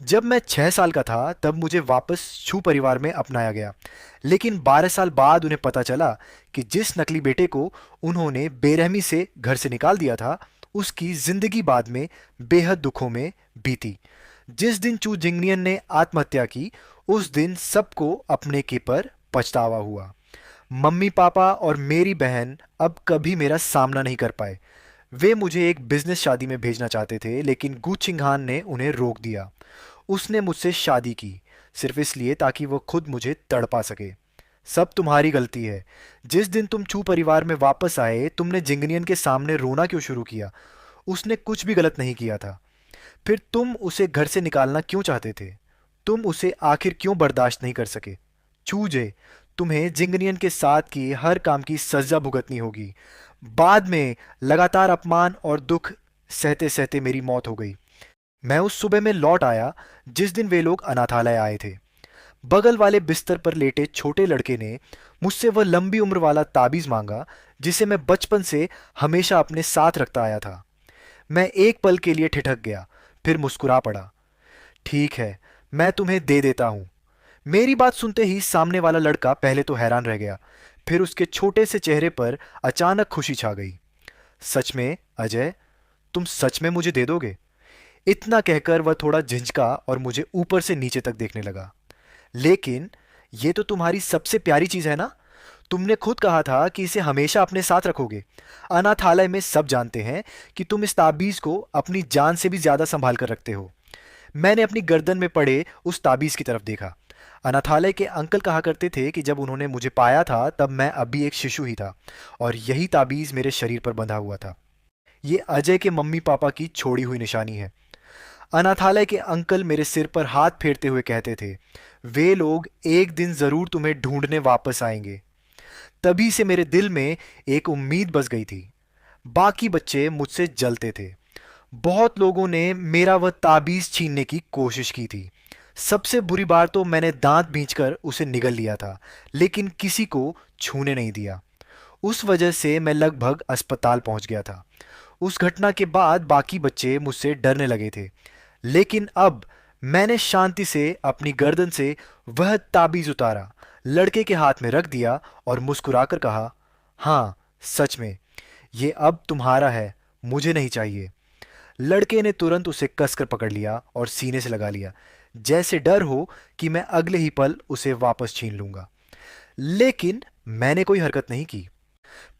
जब मैं 6 साल का था तब मुझे वापस छू परिवार में अपनाया गया। लेकिन 12 साल बाद उन्हें पता चला कि जिस नकली बेटे को उन्होंने बेरहमी से घर से निकाल दिया था, उसकी जिंदगी बाद में बेहद दुखों में बीती। जिस दिन चू जिंगनियन ने आत्महत्या की, उस दिन सबको अपने के पर पछतावा हुआ। मम्मी पापा और मेरी बहन अब कभी मेरा सामना नहीं कर पाए। वे मुझे एक बिजनेस शादी में भेजना चाहते थे, लेकिन गु चिंगहान ने उन्हें रोक दिया। उसने मुझसे शादी की सिर्फ इसलिए ताकि वो खुद मुझे तड़पा सके। सब तुम्हारी गलती है। जिस दिन तुम छू परिवार में वापस आए, तुमने जिंगनियन के सामने रोना क्यों शुरू किया? उसने कुछ भी गलत नहीं किया था। फिर तुम उसे घर से निकालना क्यों चाहते थे? तुम उसे आखिर क्यों बर्दाश्त नहीं कर सके? चूजे, तुम्हें जिंगनियन के साथ किए हर काम की सजा भुगतनी होगी। बाद में लगातार अपमान और दुख सहते सहते मेरी मौत हो गई। मैं उस सुबह में लौट आया जिस दिन वे लोग अनाथालय आए थे। बगल वाले बिस्तर पर लेटे छोटे लड़के ने मुझसे वह लंबी उम्र वाला ताबीज मांगा जिसे मैं बचपन से हमेशा अपने साथ रखता आया था। मैं एक पल के लिए ठिठक गया, फिर मुस्कुरा पड़ा। ठीक है, मैं तुम्हें दे देता हूं। मेरी बात सुनते ही सामने वाला लड़का पहले तो हैरान रह गया, फिर उसके छोटे से चेहरे पर अचानक खुशी छा गई। सच में अजय, तुम सच में मुझे दे दोगे? इतना कहकर वह थोड़ा झिझका और मुझे ऊपर से नीचे तक देखने लगा। लेकिन ये तो तुम्हारी सबसे प्यारी चीज है ना? तुमने खुद कहा था कि इसे हमेशा अपने साथ रखोगे। अनाथालय में सब जानते हैं कि तुम इस ताबीज को अपनी जान से भी ज्यादा संभाल कर रखते हो। मैंने अपनी गर्दन में पड़े उस ताबीज की तरफ देखा। अनाथालय के अंकल कहा करते थे कि जब उन्होंने मुझे पाया था तब मैं अभी एक शिशु ही था, और यही ताबीज मेरे शरीर पर बंधा हुआ था। ये अजय के मम्मी पापा की छोड़ी हुई निशानी है। अनाथालय के अंकल मेरे सिर पर हाथ फेरते हुए कहते थे, वे लोग एक दिन जरूर तुम्हें ढूंढने वापस आएंगे। तभी से मेरे दिल में एक उम्मीद बस गई थी। बाकी बच्चे मुझसे जलते थे। बहुत लोगों ने मेरा वह ताबीज छीनने की कोशिश की थी। सबसे बुरी बार तो मैंने दांत भींचकर उसे निगल लिया था, लेकिन किसी को छूने नहीं दिया। उस वजह से मैं लगभग अस्पताल पहुंच गया था। उस घटना के बाद बाकी बच्चे मुझसे डरने लगे थे। लेकिन अब मैंने शांति से अपनी गर्दन से वह ताबीज उतारा, लड़के के हाथ में रख दिया और मुस्कुराकर कहा, हाँ, सच में ये अब तुम्हारा है, मुझे नहीं चाहिए। लड़के ने तुरंत उसे कसकर पकड़ लिया और सीने से लगा लिया, जैसे डर हो कि मैं अगले ही पल उसे वापस छीन लूंगा। लेकिन मैंने कोई हरकत नहीं की।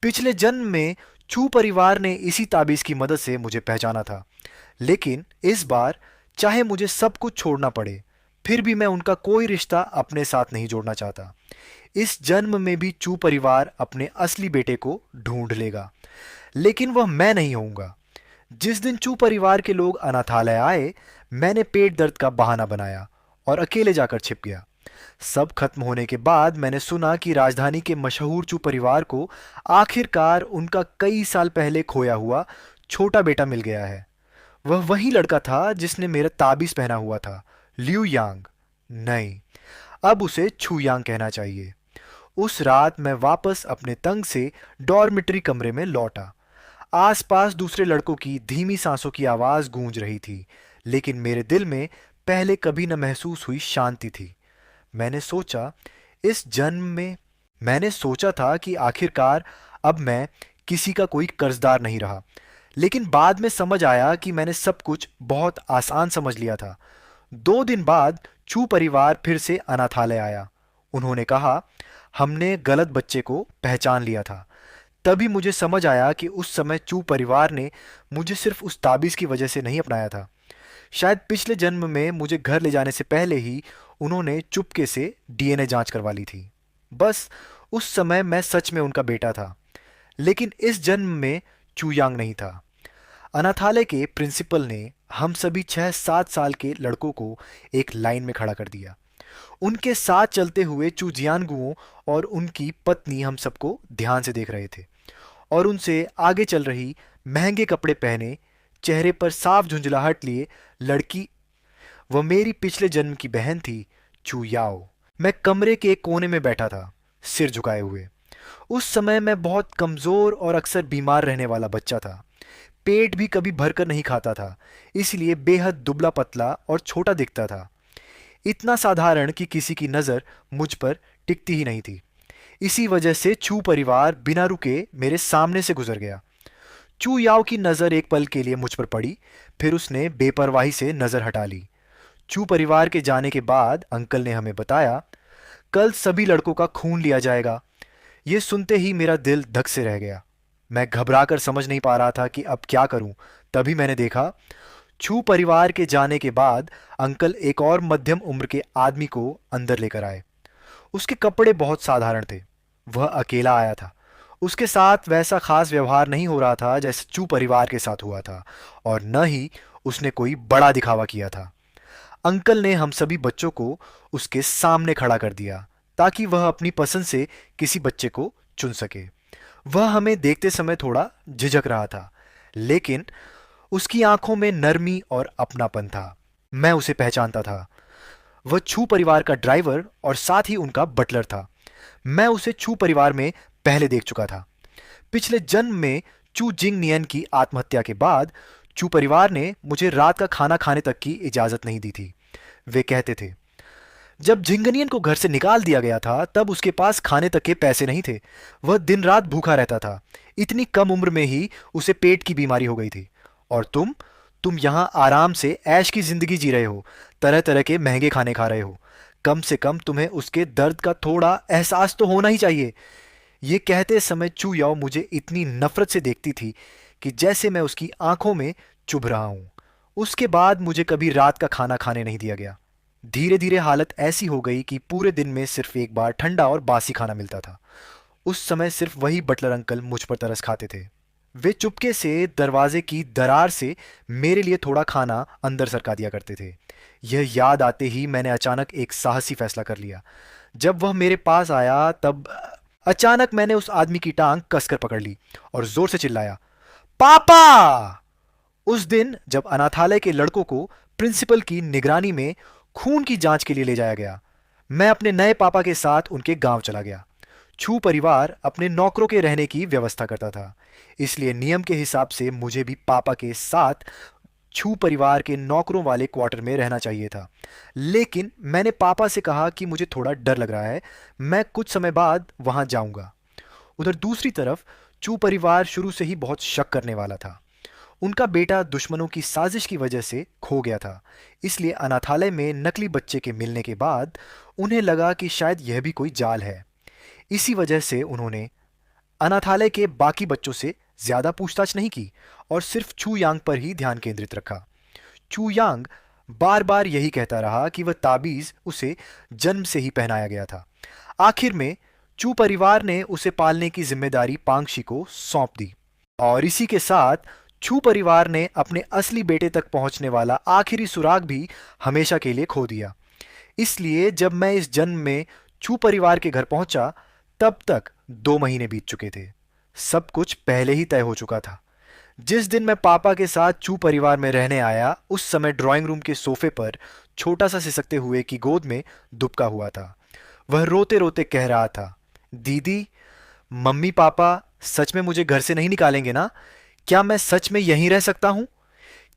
पिछले जन्म में चू परिवार ने इसी ताबीज की मदद से मुझे पहचाना था। लेकिन इस बार चाहे मुझे सब कुछ छोड़ना पड़े, फिर भी मैं उनका कोई रिश्ता अपने साथ नहीं जोड़ना चाहता। इस जन्म में भी चू परिवार अपने असली बेटे को ढूंढ लेगा, लेकिन वह मैं नहीं होऊंगा। जिस दिन चू परिवार के लोग अनाथालय आए, मैंने पेट दर्द का बहाना बनाया और अकेले जाकर छिप गया। सब खत्म होने के बाद मैंने सुना कि राजधानी के मशहूर चू परिवार को आखिरकार उनका कई साल पहले खोया हुआ छोटा बेटा मिल गया है। वह वही लड़का था जिसने मेरा ताबीज पहना हुआ था। लिू यांग नहीं, अब उसे छू यांग कहना चाहिए। उस रात मैं वापस अपने तंग से डॉर्मिटरी कमरे में लौटा। आसपास दूसरे लड़कों की धीमी सांसों की आवाज गूंज रही थी, लेकिन मेरे दिल में पहले कभी न महसूस हुई शांति थी। मैंने सोचा इस जन्म में मैंने सोचा था कि आखिरकार अब मैं किसी का कोई कर्जदार नहीं रहा। लेकिन बाद में समझ आया कि मैंने सब कुछ बहुत आसान समझ लिया था। 2 दिन बाद चू परिवार फिर से अनाथालय आया। उन्होंने कहा, हमने गलत बच्चे को पहचान लिया था। तभी मुझे समझ आया कि उस समय चू परिवार ने मुझे सिर्फ उस ताबीज की वजह से नहीं अपनाया था। शायद पिछले जन्म में मुझे घर ले जाने से पहले ही उन्होंने चुपके से डीएनए जांच करवा ली थी। बस उस समय मैं सच में उनका बेटा था, लेकिन इस जन्म में चू यांग नहीं था। अनाथालय के प्रिंसिपल ने हम सभी 6-7 साल के लड़कों को एक लाइन में खड़ा कर दिया। उनके साथ चलते हुए चू जियानगुओ और उनकी पत्नी हम सबको ध्यान से देख रहे थे, और उनसे आगे चल रही महंगे कपड़े पहने, चेहरे पर साफ झुंझलाहट लिए लड़की, वह मेरी पिछले जन्म की बहन थी, चू याओ। मैं कमरे के एक कोने में बैठा था, सिर झुकाए हुए। उस समय मैं बहुत कमजोर और अक्सर बीमार रहने वाला बच्चा था। पेट भी कभी भरकर नहीं खाता था, इसलिए बेहद दुबला पतला और छोटा दिखता था। इतना साधारण कि किसी की नज़र मुझ पर टिकती ही नहीं थी। इसी वजह से चू परिवार बिना रुके मेरे सामने से गुजर गया। चू याओ की नज़र एक पल के लिए मुझ पर पड़ी, फिर उसने बेपरवाही से नज़र हटा ली। चू परिवार के जाने के बाद अंकल ने हमें बताया, कल सभी लड़कों का खून लिया जाएगा। ये सुनते ही मेरा दिल धक से रह गया। मैं घबरा कर समझ नहीं पा रहा था कि अब क्या करूं। तभी मैंने देखा, छू परिवार के जाने के बाद अंकल एक और मध्यम उम्र के आदमी को अंदर लेकर आए। उसके कपड़े बहुत साधारण थे। वह अकेला आया था। उसके साथ वैसा खास व्यवहार नहीं हो रहा था जैसे चू परिवार के साथ हुआ था, और न ही उसने कोई बड़ा दिखावा किया था। अंकल ने हम सभी बच्चों को उसके सामने खड़ा कर दिया ताकि वह अपनी पसंद से किसी बच्चे को चुन सके। वह हमें देखते समय थोड़ा झिझक रहा था, लेकिन उसकी आंखों में नरमी और अपनापन था। मैं उसे पहचानता था। वह छू परिवार का ड्राइवर और साथ ही उनका बटलर था। मैं उसे छू परिवार में पहले देख चुका था। पिछले जन्म में चू जिंग नियन की आत्महत्या के बाद चू परिवार ने मुझे रात का खाना खाने तक की इजाजत नहीं दी थी। वे कहते थे, जब जिंगनियन को घर से निकाल दिया गया था तब उसके पास खाने तक के पैसे नहीं थे। वह दिन रात भूखा रहता था। इतनी कम उम्र में ही उसे पेट की बीमारी हो गई थी। और तुम यहाँ आराम से ऐश की जिंदगी जी रहे हो, तरह तरह के महंगे खाने खा रहे हो। कम से कम तुम्हें उसके दर्द का थोड़ा एहसास तो होना ही चाहिए। ये कहते समय चू याओ मुझे इतनी नफरत से देखती थी कि जैसे मैं उसकी आंखों में चुभ रहा हूं। उसके बाद मुझे कभी रात का खाना खाने नहीं दिया गया। धीरे धीरे हालत ऐसी हो गई कि पूरे दिन में सिर्फ एक बार ठंडा और बासी खाना मिलता था। उस समय सिर्फ वही बटलर अंकल मुझ पर तरस खाते थे। वे चुपके से दरवाजे की दरार से मेरे लिए थोड़ा खाना अंदर सरका दिया करते थे। यह याद आते ही मैंने अचानक एक साहसी फैसला कर लिया। जब वह मेरे पास आया तब अचानक मैंने उस आदमी की टांग कसकर पकड़ ली और जोर से चिल्लाया, पापा! उस दिन जब अनाथालय के लड़कों को प्रिंसिपल की निगरानी में खून की जांच के लिए ले जाया गया, मैं अपने नए पापा के साथ उनके गांव चला गया। छू परिवार अपने नौकरों के रहने की व्यवस्था करता था, इसलिए नियम के हिसाब से मुझे भी पापा के साथ छू परिवार के नौकरों वाले क्वार्टर में रहना चाहिए था। लेकिन मैंने पापा से कहा कि मुझे थोड़ा डर लग रहा है, मैं कुछ समय बाद वहां जाऊंगा। उधर दूसरी तरफ चू परिवार शुरू से ही बहुत शक करने वाला था। उनका बेटा दुश्मनों की साजिश की वजह से खो गया था, इसलिए अनाथालय में नकली बच्चे के मिलने के बाद उन्हें लगा कि शायद यह भी कोई जाल है। इसी वजह से उन्होंने अनाथालय के बाकी बच्चों से ज्यादा पूछताछ नहीं की और सिर्फ चू यांग पर ही ध्यान केंद्रित रखा। चू यांग बार बार यही कहता रहा कि वह ताबीज उसे जन्म से ही पहनाया गया था। आखिर में चू परिवार ने उसे पालने की जिम्मेदारी पांगशी को सौंप दी, और इसी के साथ छू परिवार ने अपने असली बेटे तक पहुंचने वाला आखिरी सुराग भी हमेशा के लिए खो दिया। इसलिए जब मैं इस जन्म में छू परिवार के घर पहुंचा तब तक 2 महीने बीत चुके थे। सब कुछ पहले ही तय हो चुका था। जिस दिन मैं पापा के साथ चू परिवार में रहने आया उस समय ड्राइंग रूम के सोफे पर छोटा सा सिसकते हुए की गोद में दुबका हुआ था। वह रोते रोते कह रहा था, दीदी, मम्मी पापा सच में मुझे घर से नहीं निकालेंगे ना? क्या मैं सच में यहीं रह सकता हूं?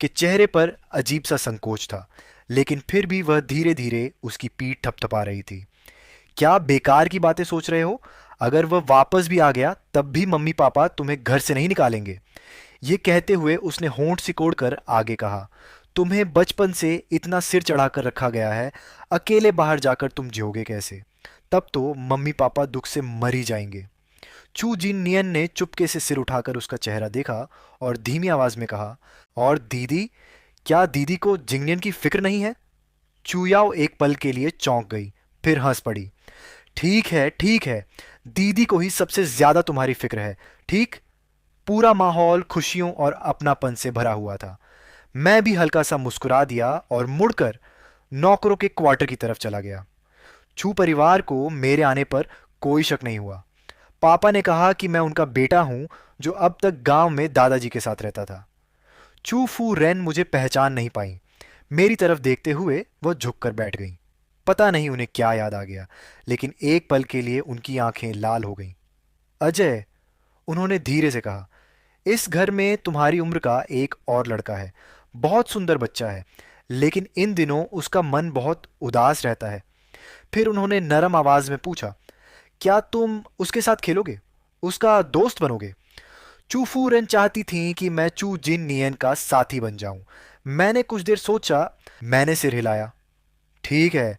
कि चेहरे पर अजीब सा संकोच था, लेकिन फिर भी वह धीरे धीरे उसकी पीठ थपथपा रही थी। क्या बेकार की बातें सोच रहे हो? अगर वह वापस भी आ गया तब भी मम्मी पापा तुम्हें घर से नहीं निकालेंगे। ये कहते हुए उसने होंठ सिकोड़कर आगे कहा, तुम्हें बचपन से इतना सिर चढ़ाकर रखा गया है, अकेले बाहर जाकर तुम जियोगे कैसे? तब तो मम्मी पापा दुख से मर ही जाएंगे। चू जिन नियन ने चुपके से सिर उठाकर उसका चेहरा देखा और धीमी आवाज में कहा, और दीदी, क्या दीदी को जिंगनियन की फिक्र नहीं है? चूयाओ एक पल के लिए चौंक गई, फिर हंस पड़ी। ठीक है, दीदी को ही सबसे ज्यादा तुम्हारी फिक्र है, ठीक? पूरा माहौल खुशियों और अपनापन से भरा हुआ था। मैं भी हल्का सा मुस्कुरा दिया और मुड़कर नौकरों के क्वार्टर की तरफ चला गया। छू परिवार को मेरे आने पर कोई शक नहीं हुआ। पापा ने कहा कि मैं उनका बेटा हूं जो अब तक गांव में दादाजी के साथ रहता था। चू फू रेन मुझे पहचान नहीं पाई। मेरी तरफ देखते हुए वह झुककर बैठ गई। पता नहीं उन्हें क्या याद आ गया, लेकिन एक पल के लिए उनकी आंखें लाल हो गईं। अजय, उन्होंने धीरे से कहा, इस घर में तुम्हारी उम्र का एक और लड़का है, बहुत सुंदर बच्चा है, लेकिन इन दिनों उसका मन बहुत उदास रहता है। फिर उन्होंने नरम आवाज में पूछा, क्या तुम उसके साथ खेलोगे, उसका दोस्त बनोगे? चू फू रेन चाहती थी कि मैं चू जिन नियन का साथी बन जाऊं। मैंने कुछ देर सोचा, मैंने सिर हिलाया। ठीक है।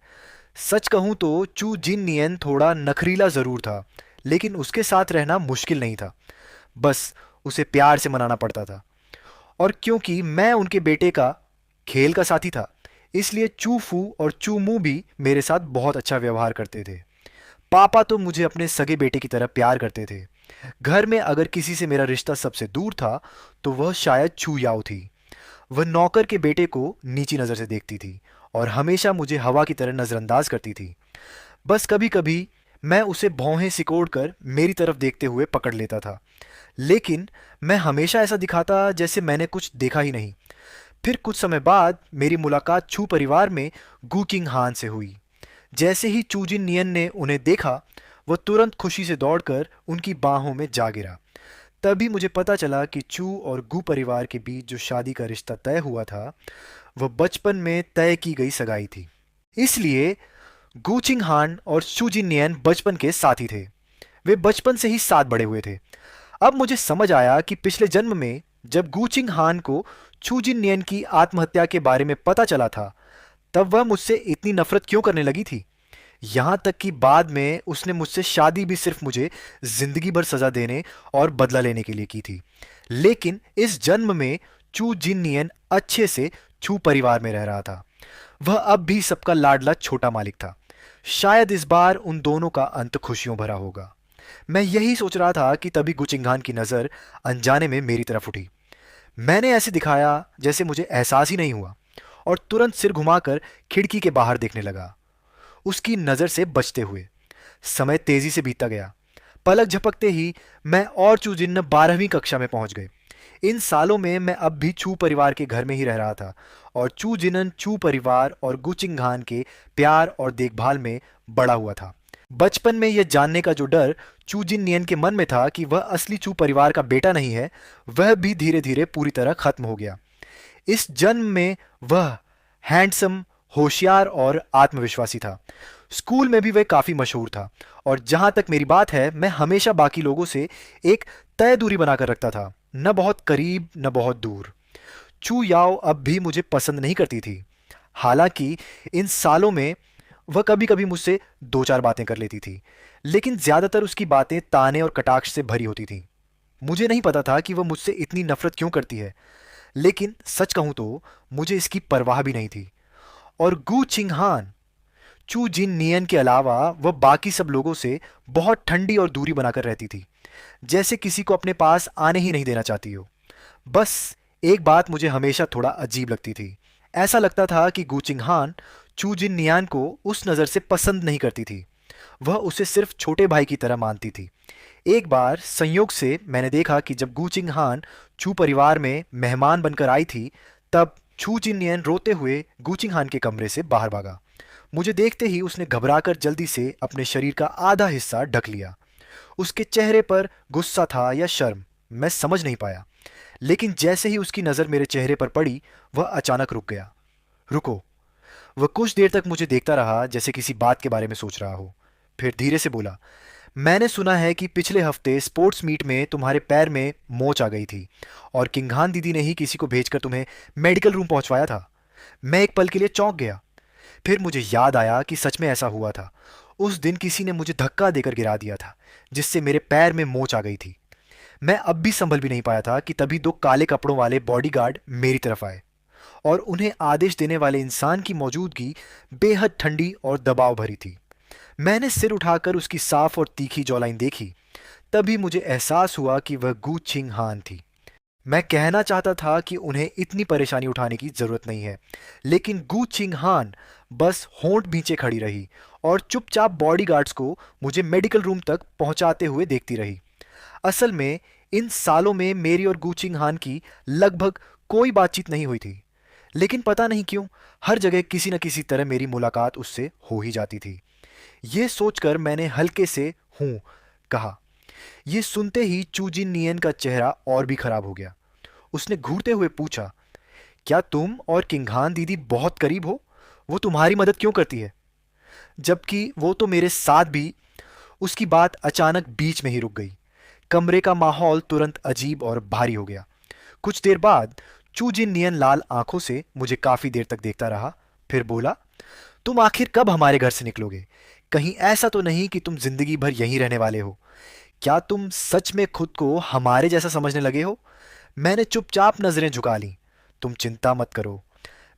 सच कहूं तो चू जिन नियन थोड़ा नखरीला जरूर था, लेकिन उसके साथ रहना मुश्किल नहीं था। बस उसे प्यार से मनाना पड़ता था। और क्योंकि मैं उनके बेटे का खेल का साथी था, इसलिए चू फू और चू मू भी मेरे साथ बहुत अच्छा व्यवहार करते थे। पापा तो मुझे अपने सगे बेटे की तरह प्यार करते थे। घर में अगर किसी से मेरा रिश्ता सबसे दूर था, तो वह शायद छू याओ थी। वह नौकर के बेटे को नीची नज़र से देखती थी और हमेशा मुझे हवा की तरह नज़रअंदाज करती थी। बस कभी कभी मैं उसे भौहें सिकोड़ कर मेरी तरफ देखते हुए पकड़ लेता था, लेकिन मैं हमेशा ऐसा दिखाता जैसे मैंने कुछ देखा ही नहीं। फिर कुछ समय बाद मेरी मुलाकात छू परिवार में गू किंग हान से हुई। जैसे ही चूजिन नियन ने उन्हें देखा, वह तुरंत खुशी से दौड़कर उनकी बाहों में जा गिरा। तभी मुझे पता चला कि चू और गू परिवार के बीच जो शादी का रिश्ता तय हुआ था, वह बचपन में तय की गई सगाई थी। इसलिए गू चिंग हान और शू जिन नियन बचपन के साथी थे। वे बचपन से ही साथ बड़े हुए थे। अब मुझे समझ आया कि पिछले जन्म में जब गू चिंग हान को चू जिन नियन की आत्महत्या के बारे में पता चला था, तब वह मुझसे इतनी नफरत क्यों करने लगी थी। यहां तक कि बाद में उसने मुझसे शादी भी सिर्फ मुझे जिंदगी भर सजा देने और बदला लेने के लिए की थी। लेकिन इस जन्म में चू जिन नियन अच्छे से छू परिवार में रह रहा था। वह अब भी सबका लाडला छोटा मालिक था। शायद इस बार उन दोनों का अंत खुशियों भरा होगा। मैं यही सोच रहा था कि तभी गुचिंगान की नज़र अनजाने में मेरी तरफ उठी। मैंने ऐसे दिखाया जैसे मुझे एहसास ही नहीं हुआ और तुरंत सिर घुमाकर खिड़की के बाहर देखने लगा, उसकी नज़र से बचते हुए। समय तेजी से बीतता गया। पलक झपकते ही मैं और चू जिन्न 12वीं कक्षा में पहुंच गए। इन सालों में मैं अब भी चू परिवार के घर में ही रह रहा था और चू जिनन चू परिवार और गुचिंगान के प्यार और देखभाल में बड़ा हुआ था। बचपन में यह जानने का जो डर चू जिन नियन के मन में था कि वह असली चू परिवार का बेटा नहीं है, वह भी धीरे धीरे पूरी तरह खत्म हो गया। इस जन्म में वह हैंडसम, होशियार और आत्मविश्वासी था। स्कूल में भी वह काफी मशहूर था और जहां तक मेरी बात है, मैं हमेशा बाकी लोगों से एक तय दूरी बनाकर रखता था, न बहुत करीब न बहुत दूर। चू याओ अब भी मुझे पसंद नहीं करती थी। हालांकि इन सालों में वह कभी कभी मुझसे दो चार बातें कर लेती थी, लेकिन ज्यादातर उसकी बातें ताने और कटाक्ष से भरी होती थीं। मुझे नहीं पता था कि वह मुझसे इतनी नफरत क्यों करती है, लेकिन सच कहूं तो मुझे इसकी परवाह भी नहीं थी। और गू चिंगहान, चू जिन नियन के अलावा वह बाकी सब लोगों से बहुत ठंडी और दूरी बनाकर रहती थी, जैसे किसी को अपने पास आने ही नहीं देना चाहती हो। बस एक बात मुझे हमेशा थोड़ा अजीब लगती थी। ऐसा लगता था कि गू चिंगहान चू जिन नियान को उस नज़र से पसंद नहीं करती थी। वह उसे सिर्फ छोटे भाई की तरह मानती थी। एक बार संयोग से मैंने देखा कि जब गू चिंगहान चू परिवार में मेहमान बनकर आई थी, तब छू जिननियन रोते हुए गू चिंगहान के कमरे से बाहर भागा। मुझे देखते ही उसने घबराकर जल्दी से अपने शरीर का आधा हिस्सा ढक लिया। उसके चेहरे पर गुस्सा था या शर्म, मैं समझ नहीं पाया। लेकिन जैसे ही उसकी नज़र मेरे चेहरे पर पड़ी, वह अचानक रुक गया। रुको। वह कुछ देर तक मुझे देखता रहा जैसे किसी बात के बारे में सोच रहा हो। फिर धीरे से बोला, मैंने सुना है कि पिछले हफ्ते स्पोर्ट्स मीट में तुम्हारे पैर में मोच आ गई थी और किंघान दीदी ने ही किसी को भेजकर तुम्हें मेडिकल रूम पहुंचवाया था। मैं एक पल के लिए चौंक गया। फिर मुझे याद आया कि सच में ऐसा हुआ था। उस दिन किसी ने मुझे धक्का देकर गिरा दिया था, जिससे मेरे पैर में मोच आ गई थी। मैं अब भी संभल भी नहीं पाया था कि तभी दो काले कपड़ों वाले बॉडीगार्ड मेरी तरफ आए और उन्हें आदेश देने वाले इंसान की मौजूदगी बेहद ठंडी और दबाव भरी थी। मैंने सिर उठाकर उसकी साफ और तीखी जॉलाइन देखी। तभी मुझे एहसास हुआ कि वह गू छिंग हान थी। मैं कहना चाहता था कि उन्हें इतनी परेशानी उठाने की जरूरत नहीं है, लेकिन गू छिंग हान बस होंठ भींचे खड़ी रही और चुपचाप बॉडीगार्ड्स को मुझे मेडिकल रूम तक पहुंचाते हुए देखती रही। असल में इन सालों में मेरी और गू छिंग हान की लगभग कोई बातचीत नहीं हुई थी, लेकिन पता नहीं क्यों हर जगह किसी न किसी तरह मेरी मुलाकात उससे हो ही जाती थी। ये सोचकर मैंने हल्के से हूँ कहा। ये सुनते ही चू जिन नियन का चेहरा और भी खराब हो गया। उसने घूरते हुए पूछा, क्या तुम और किंगहान दीदी बहुत करीब हो? वो तुम्हारी मदद क्यों करती है? जबकि वो तो मेरे साथ भी। उसकी बात अचानक बीच में ही रुक गई। कमरे का माहौल तुरंत अजीब और भारी हो गया। कुछ देर बाद चू जिन नियन लाल आंखों से मुझे काफी देर तक देखता रहा, फिर बोला, तुम आखिर कब हमारे घर से निकलोगे? कहीं ऐसा तो नहीं कि तुम जिंदगी भर यहीं रहने वाले हो? क्या तुम सच में खुद को हमारे जैसा समझने लगे हो? मैंने चुपचाप नजरें झुका लीं। तुम चिंता मत करो,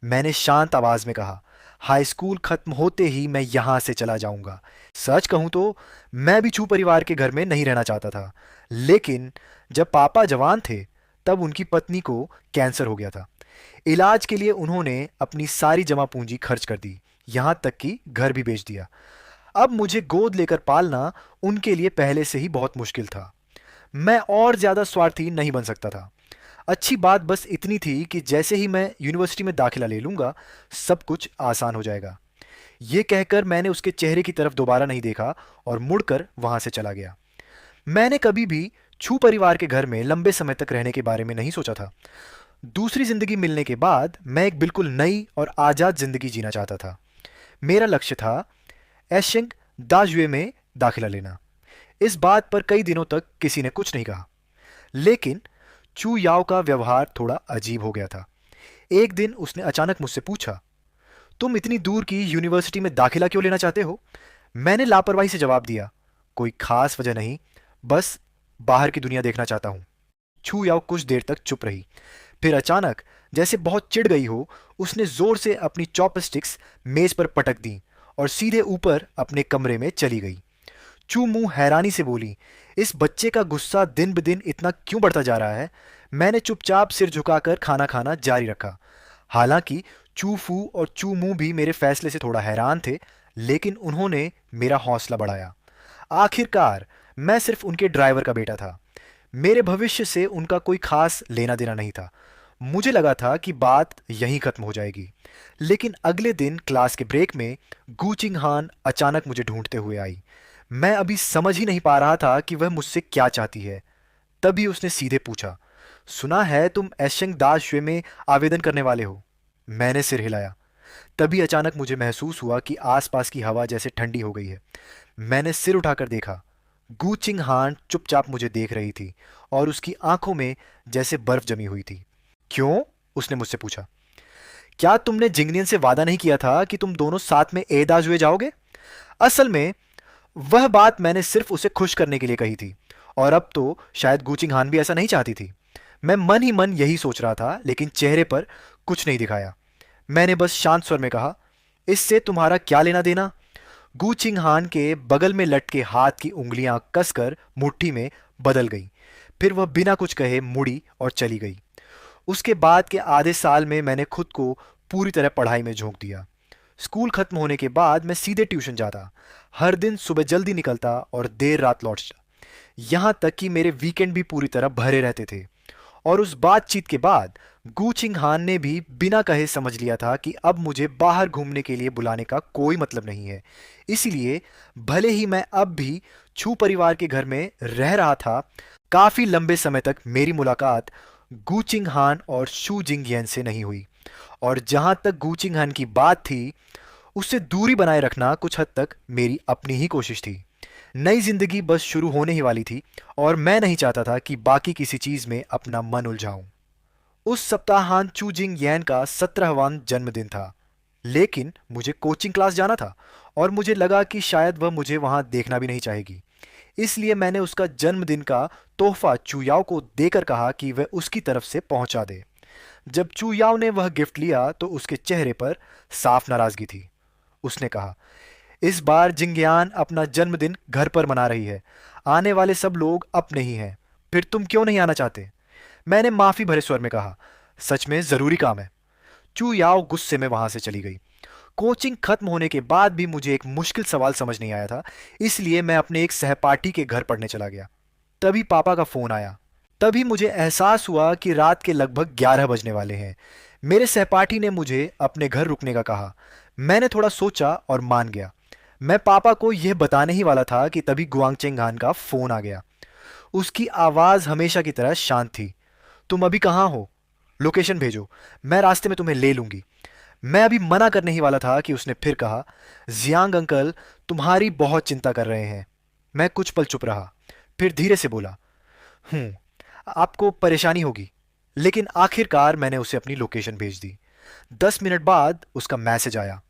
मैंने शांत आवाज में कहा। हाई स्कूल खत्म होते ही मैं यहां से चला जाऊंगा। सच कहूं तो मैं भी छू परिवार के घर में नहीं रहना चाहता था, लेकिन जब पापा जवान थे तब उनकी पत्नी को कैंसर हो गया था। इलाज के लिए उन्होंने अपनी सारी जमा पूंजी खर्च कर दी, यहां तक कि घर भी बेच दिया। अब मुझे गोद लेकर पालना उनके लिए पहले से ही बहुत मुश्किल था। मैं और ज्यादा स्वार्थी नहीं बन सकता था। अच्छी बात बस इतनी थी कि जैसे ही मैं यूनिवर्सिटी में दाखिला ले लूंगा, सब कुछ आसान हो जाएगा। ये कहकर मैंने उसके चेहरे की तरफ दोबारा नहीं देखा और मुड़कर वहां से चला गया। मैंने कभी भी छू परिवार के घर में लंबे समय तक रहने के बारे में नहीं सोचा था। दूसरी जिंदगी मिलने के बाद मैं एक बिल्कुल नई और आज़ाद जिंदगी जीना चाहता था। मेरा लक्ष्य था एशिंग दाजुए में दाखिला लेना। इस बात पर कई दिनों तक किसी ने कुछ नहीं कहा, लेकिन चू याओ का व्यवहार थोड़ा अजीब हो गया था। एक दिन उसने अचानक मुझसे पूछा, तुम इतनी दूर की यूनिवर्सिटी में दाखिला क्यों लेना चाहते हो? मैंने लापरवाही से जवाब दिया, कोई खास वजह नहीं, बस बाहर की दुनिया देखना चाहता हूं। छू याओ कुछ देर तक चुप रही, फिर अचानक जैसे बहुत चिढ़ गई हो, उसने जोर से अपनी चॉपस्टिक्स मेज पर पटक दी और सीधे ऊपर अपने कमरे में चली गई। चू मुंह हैरानी से बोली, इस बच्चे का गुस्सा दिन ब दिन इतना क्यों बढ़ता जा रहा है? मैंने चुपचाप सिर झुकाकर खाना खाना जारी रखा। हालांकि चू फू और चू मू भी मेरे फैसले से थोड़ा हैरान थे, लेकिन उन्होंने मेरा हौसला बढ़ाया। आखिरकार मैं सिर्फ उनके ड्राइवर का बेटा था। मेरे भविष्य से उनका कोई खास लेना देना नहीं था। मुझे लगा था कि बात यहीं खत्म हो जाएगी, लेकिन अगले दिन क्लास के ब्रेक में गू चिंग हान अचानक मुझे ढूंढते हुए आई। मैं अभी समझ ही नहीं पा रहा था कि वह मुझसे क्या चाहती है। तभी उसने सीधे पूछा, सुना है तुम एशंग दास शुए में आवेदन करने वाले हो? मैंने सिर हिलाया। तभी अचानक मुझे महसूस हुआ कि आसपास की हवा जैसे ठंडी हो गई है। मैंने सिर उठाकर देखा। गू चिंग हान चुपचाप मुझे देख रही थी और उसकी आंखों में जैसे बर्फ जमी हुई थी। क्यों? उसने मुझसे पूछा। क्या तुमने जिंगनियन से वादा नहीं किया था कि तुम दोनों साथ में एदाज हुए जाओगे? असल में वह बात मैंने सिर्फ उसे खुश करने के लिए कही थी, और अब तो शायद गूचिंग हान भी ऐसा नहीं चाहती थी। मैं मन ही मन यही सोच रहा था, लेकिन चेहरे पर कुछ नहीं दिखाया। मैंने बस शांत स्वर में कहा, इससे तुम्हारा क्या लेना देना? गू चिंग हान के बगल में लटके हाथ की उंगलियां कसकर मुट्ठी में बदल गईं। फिर वह बिना कुछ कहे मुड़ी और चली गई। उसके बाद के आधे साल में मैंने खुद को पूरी तरह पढ़ाई में झोंक दिया। स्कूल खत्म होने के बाद मैं सीधे ट्यूशन जाता। हर दिन सुबह जल्दी निकलता और देर रात लौटता। यहाँ तक कि मेरे वीकेंड भी पूरी तरह भरे रहते थे। और उस बातचीत के बाद गू चिंग हान ने भी बिना कहे समझ लिया था कि अब मुझे बाहर घूमने के लिए बुलाने का कोई मतलब नहीं है। इसलिए भले ही मैं अब भी छू परिवार के घर में रह रहा था, काफी लंबे समय तक मेरी मुलाकात गू चिंग हान और शू जिंगयन से नहीं हुई। और जहां तक गू चिंग हान की बात थी, उससे दूरी बनाए रखना कुछ हद तक मेरी अपनी ही कोशिश थी। नई जिंदगी बस शुरू होने ही वाली थी और मैं नहीं चाहता था कि बाकी किसी चीज में अपना मन उलझाऊं। उस सप्ताहांत चू जिंग यैन का 17वां जन्मदिन था, लेकिन मुझे कोचिंग क्लास जाना था और मुझे लगा कि शायद वह मुझे वहां देखना भी नहीं चाहेगी। इसलिए मैंने उसका जन्मदिन का तोहफा चूयाओ को देकर कहा कि वह उसकी तरफ से पहुंचा दे। जब चूयाओ ने वह गिफ्ट लिया तो उसके चेहरे पर साफ नाराजगी थी। उसने कहा, इस बार जिंगयान अपना जन्मदिन घर पर मना रही है। आने वाले सब लोग अपने ही हैं। फिर तुम क्यों नहीं आना चाहते? मैंने माफी भरे स्वर में कहा, सच में जरूरी काम है। चू याओ गुस्से में वहां से चली गई। कोचिंग खत्म होने के बाद भी मुझे एक मुश्किल सवाल समझ नहीं आया था, इसलिए मैं अपने एक सहपाठी के घर पढ़ने चला गया। तभी पापा का फोन आया। तभी मुझे एहसास हुआ कि रात के लगभग 11 बजने वाले हैं। मेरे सहपाठी ने मुझे अपने घर रुकने का कहा। मैंने थोड़ा सोचा और मान गया। मैं पापा को यह बताने ही वाला था कि तभी गुआंगचेंग हान का फोन आ गया। उसकी आवाज हमेशा की तरह शांत थी। तुम अभी कहाँ हो? लोकेशन भेजो, मैं रास्ते में तुम्हें ले लूंगी। मैं अभी मना करने ही वाला था कि उसने फिर कहा, जियांग अंकल तुम्हारी बहुत चिंता कर रहे हैं। मैं कुछ पल चुप रहा, फिर धीरे से बोला, हूँ, आपको परेशानी होगी। लेकिन आखिरकार मैंने उसे अपनी लोकेशन भेज दी। 10 मिनट बाद उसका मैसेज आया,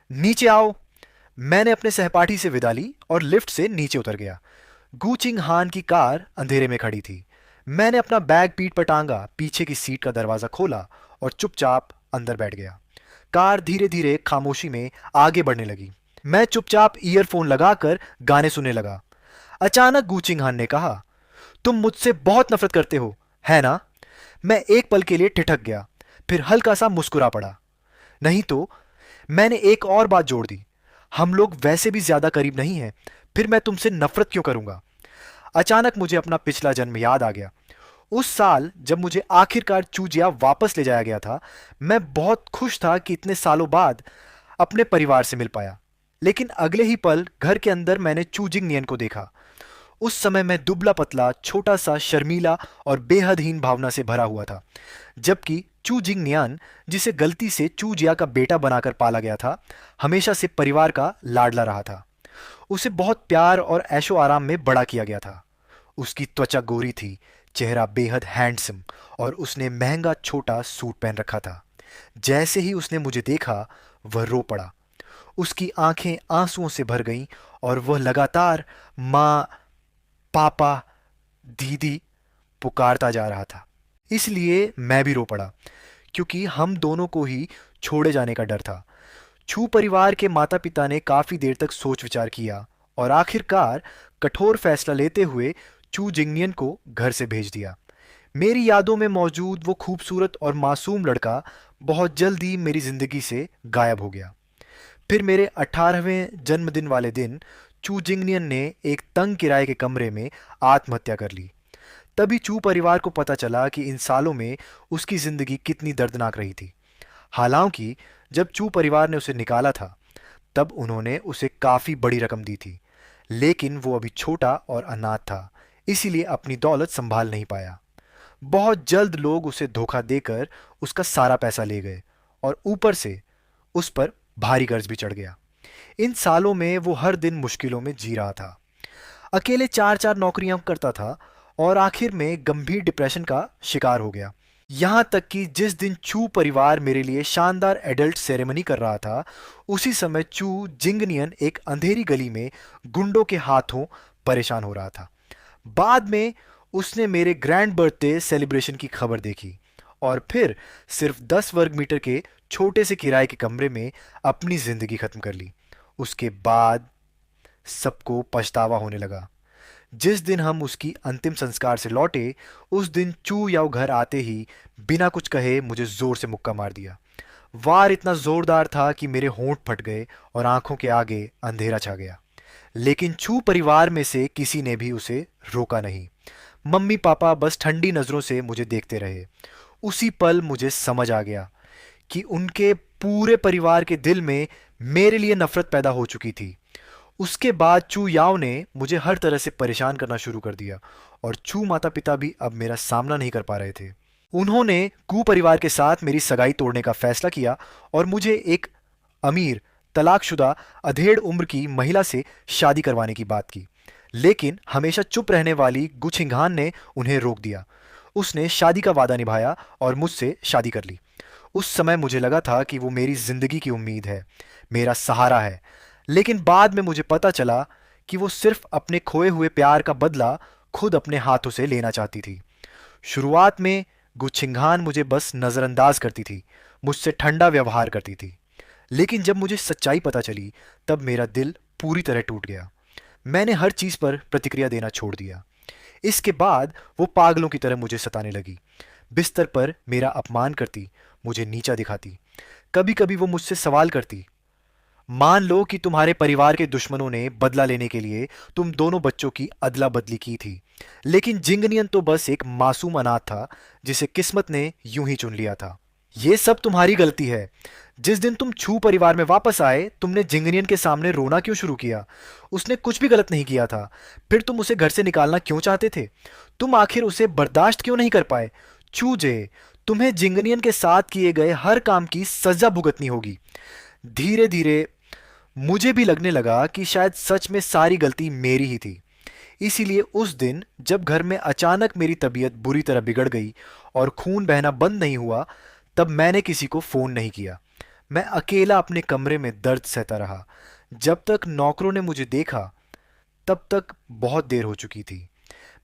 नीचे आओ। मैंने अपने सहपाठी से विदा ली और लिफ्ट से नीचे उतर गया। गूचिंग हान की कार अंधेरे में खड़ी थी। मैंने अपना बैग पीठ पर टांगा, पीछे की सीट का दरवाजा खोला और चुपचाप अंदर बैठ गया। कार धीरे धीरे खामोशी में आगे बढ़ने लगी। मैं चुपचाप ईयरफोन लगाकर गाने सुनने लगा। अचानक गूचिंग हान ने कहा, तुम मुझसे बहुत नफरत करते हो, है ना? मैं एक पल के लिए ठिठक गया, फिर हल्का सा मुस्कुरा पड़ा। नहीं तो, मैंने एक और बात जोड़ दी, हम लोग वैसे भी ज्यादा करीब नहीं हैं, फिर मैं तुमसे नफरत क्यों करूंगा? अचानक मुझे अपना पिछला जन्म याद आ गया। उस साल जब मुझे आखिरकार चूजिया वापस ले जाया गया था, मैं बहुत खुश था कि इतने सालों बाद अपने परिवार से मिल पाया। लेकिन अगले ही पल घर के अंदर मैंने चूजिंग नियन को देखा। उस समय मैं दुबला पतला, छोटा सा, शर्मीला और बेहदहीन भावना से भरा हुआ था, जबकि चू जिंग नियान, जिसे गलती से चूजिया का बेटा बनाकर पाला गया था, हमेशा से परिवार का लाडला रहा था। उसे बहुत प्यार और ऐशो आराम में बड़ा किया गया था। उसकी त्वचा गोरी थी, चेहरा बेहद हैंडसम, और उसने महंगा छोटा सूट पहन रखा था। जैसे ही उसने मुझे देखा, वह रो पड़ा। उसकी आंखें आंसुओं से भर गईं और वह लगातार माँ, पापा, दीदी पुकारता जा रहा था। इसलिए मैं भी रो पड़ा, क्योंकि हम दोनों को ही छोड़े जाने का डर था। छू परिवार के माता पिता ने काफी देर तक सोच विचार किया और आखिरकार कठोर फैसला लेते हुए चू जिंगनियन को घर से भेज दिया। मेरी यादों में मौजूद वो खूबसूरत और मासूम लड़का बहुत जल्दी मेरी जिंदगी से गायब हो गया। फिर मेरे 18वें जन्मदिन वाले दिन चू जिंगनियन ने एक तंग किराए के कमरे में आत्महत्या कर ली। तभी चू परिवार को पता चला कि इन सालों में उसकी जिंदगी कितनी दर्दनाक रही थी। हालांकि जब चू परिवार ने उसे निकाला था, तब उन्होंने उसे काफी बड़ी रकम दी थी, लेकिन वो अभी छोटा और अनाथ था, इसीलिए अपनी दौलत संभाल नहीं पाया। बहुत जल्द लोग उसे धोखा देकर उसका सारा पैसा ले गए और ऊपर से उस पर भारी कर्ज भी चढ़ गया। इन सालों में वो हर दिन मुश्किलों में जी रहा था, अकेले चार चार नौकरियां करता था और आखिर में गंभीर डिप्रेशन का शिकार हो गया। यहाँ तक कि जिस दिन चू परिवार मेरे लिए शानदार एडल्ट सेरेमनी कर रहा था, उसी समय चू जिंगनियन एक अंधेरी गली में गुंडों के हाथों परेशान हो रहा था। बाद में उसने मेरे ग्रैंड बर्थडे सेलिब्रेशन की खबर देखी और फिर सिर्फ 10 वर्ग मीटर के छोटे से किराए के कमरे में अपनी जिंदगी खत्म कर ली। उसके बाद सबको पछतावा होने लगा। जिस दिन हम उसकी अंतिम संस्कार से लौटे, उस दिन चू याओ घर आते ही बिना कुछ कहे मुझे जोर से मुक्का मार दिया। वार इतना जोरदार था कि मेरे होंठ फट गए और आंखों के आगे अंधेरा छा गया। लेकिन चू परिवार में से किसी ने भी उसे रोका नहीं। मम्मी पापा बस ठंडी नजरों से मुझे देखते रहे। उसी पल मुझे समझ आ गया कि उनके पूरे परिवार के दिल में मेरे लिए नफरत पैदा हो चुकी थी। उसके बाद चू याओ ने मुझे हर तरह से परेशान करना शुरू कर दिया और चू माता पिता भी अब मेरा सामना नहीं कर पा रहे थे। उन्होंने कू परिवार के साथ मेरी सगाई तोड़ने का फैसला किया और मुझे एक अमीर, तलाकशुदा, अधेड़ उम्र की महिला से शादी करवाने की बात की। लेकिन हमेशा चुप रहने वाली गुछिंघान ने उन्हें रोक दिया। उसने शादी का वादा निभाया और मुझसे शादी कर ली। उस समय मुझे लगा था कि वो मेरी जिंदगी की उम्मीद है, मेरा सहारा है। लेकिन बाद में मुझे पता चला कि वो सिर्फ अपने खोए हुए प्यार का बदला खुद अपने हाथों से लेना चाहती थी। शुरुआत में गुच्छिंघान मुझे बस नज़रअंदाज करती थी, मुझसे ठंडा व्यवहार करती थी। लेकिन जब मुझे सच्चाई पता चली, तब मेरा दिल पूरी तरह टूट गया। मैंने हर चीज़ पर प्रतिक्रिया देना छोड़ दिया। इसके बाद वो पागलों की तरह मुझे सताने लगी। बिस्तर पर मेरा अपमान करती, मुझे नीचा दिखाती। कभी कभी वो मुझसे सवाल करती, मान लो कि तुम्हारे परिवार के दुश्मनों ने बदला लेने के लिए तुम दोनों बच्चों की अदला बदली की थी, लेकिन जिंगनियन तो बस एक मासूम अनाथ था जिसे किस्मत ने यूं ही चुन लिया था। ये सब तुम्हारी गलती है। जिस दिन तुम छू परिवार में वापस आए, तुमने जिंगनियन के सामने रोना क्यों शुरू किया? उसने कुछ भी गलत नहीं किया था। फिर तुम उसे घर से निकालना क्यों चाहते थे? तुम आखिर उसे बर्दाश्त क्यों नहीं कर पाए? चूजे, तुम्हें जिंगनियन के साथ किए गए हर काम की सजा भुगतनी होगी। धीरे धीरे मुझे भी लगने लगा कि शायद सच में सारी गलती मेरी ही थी। इसीलिए उस दिन जब घर में अचानक मेरी तबीयत बुरी तरह बिगड़ गई और खून बहना बंद नहीं हुआ, तब मैंने किसी को फ़ोन नहीं किया। मैं अकेला अपने कमरे में दर्द सहता रहा। जब तक नौकरों ने मुझे देखा, तब तक बहुत देर हो चुकी थी।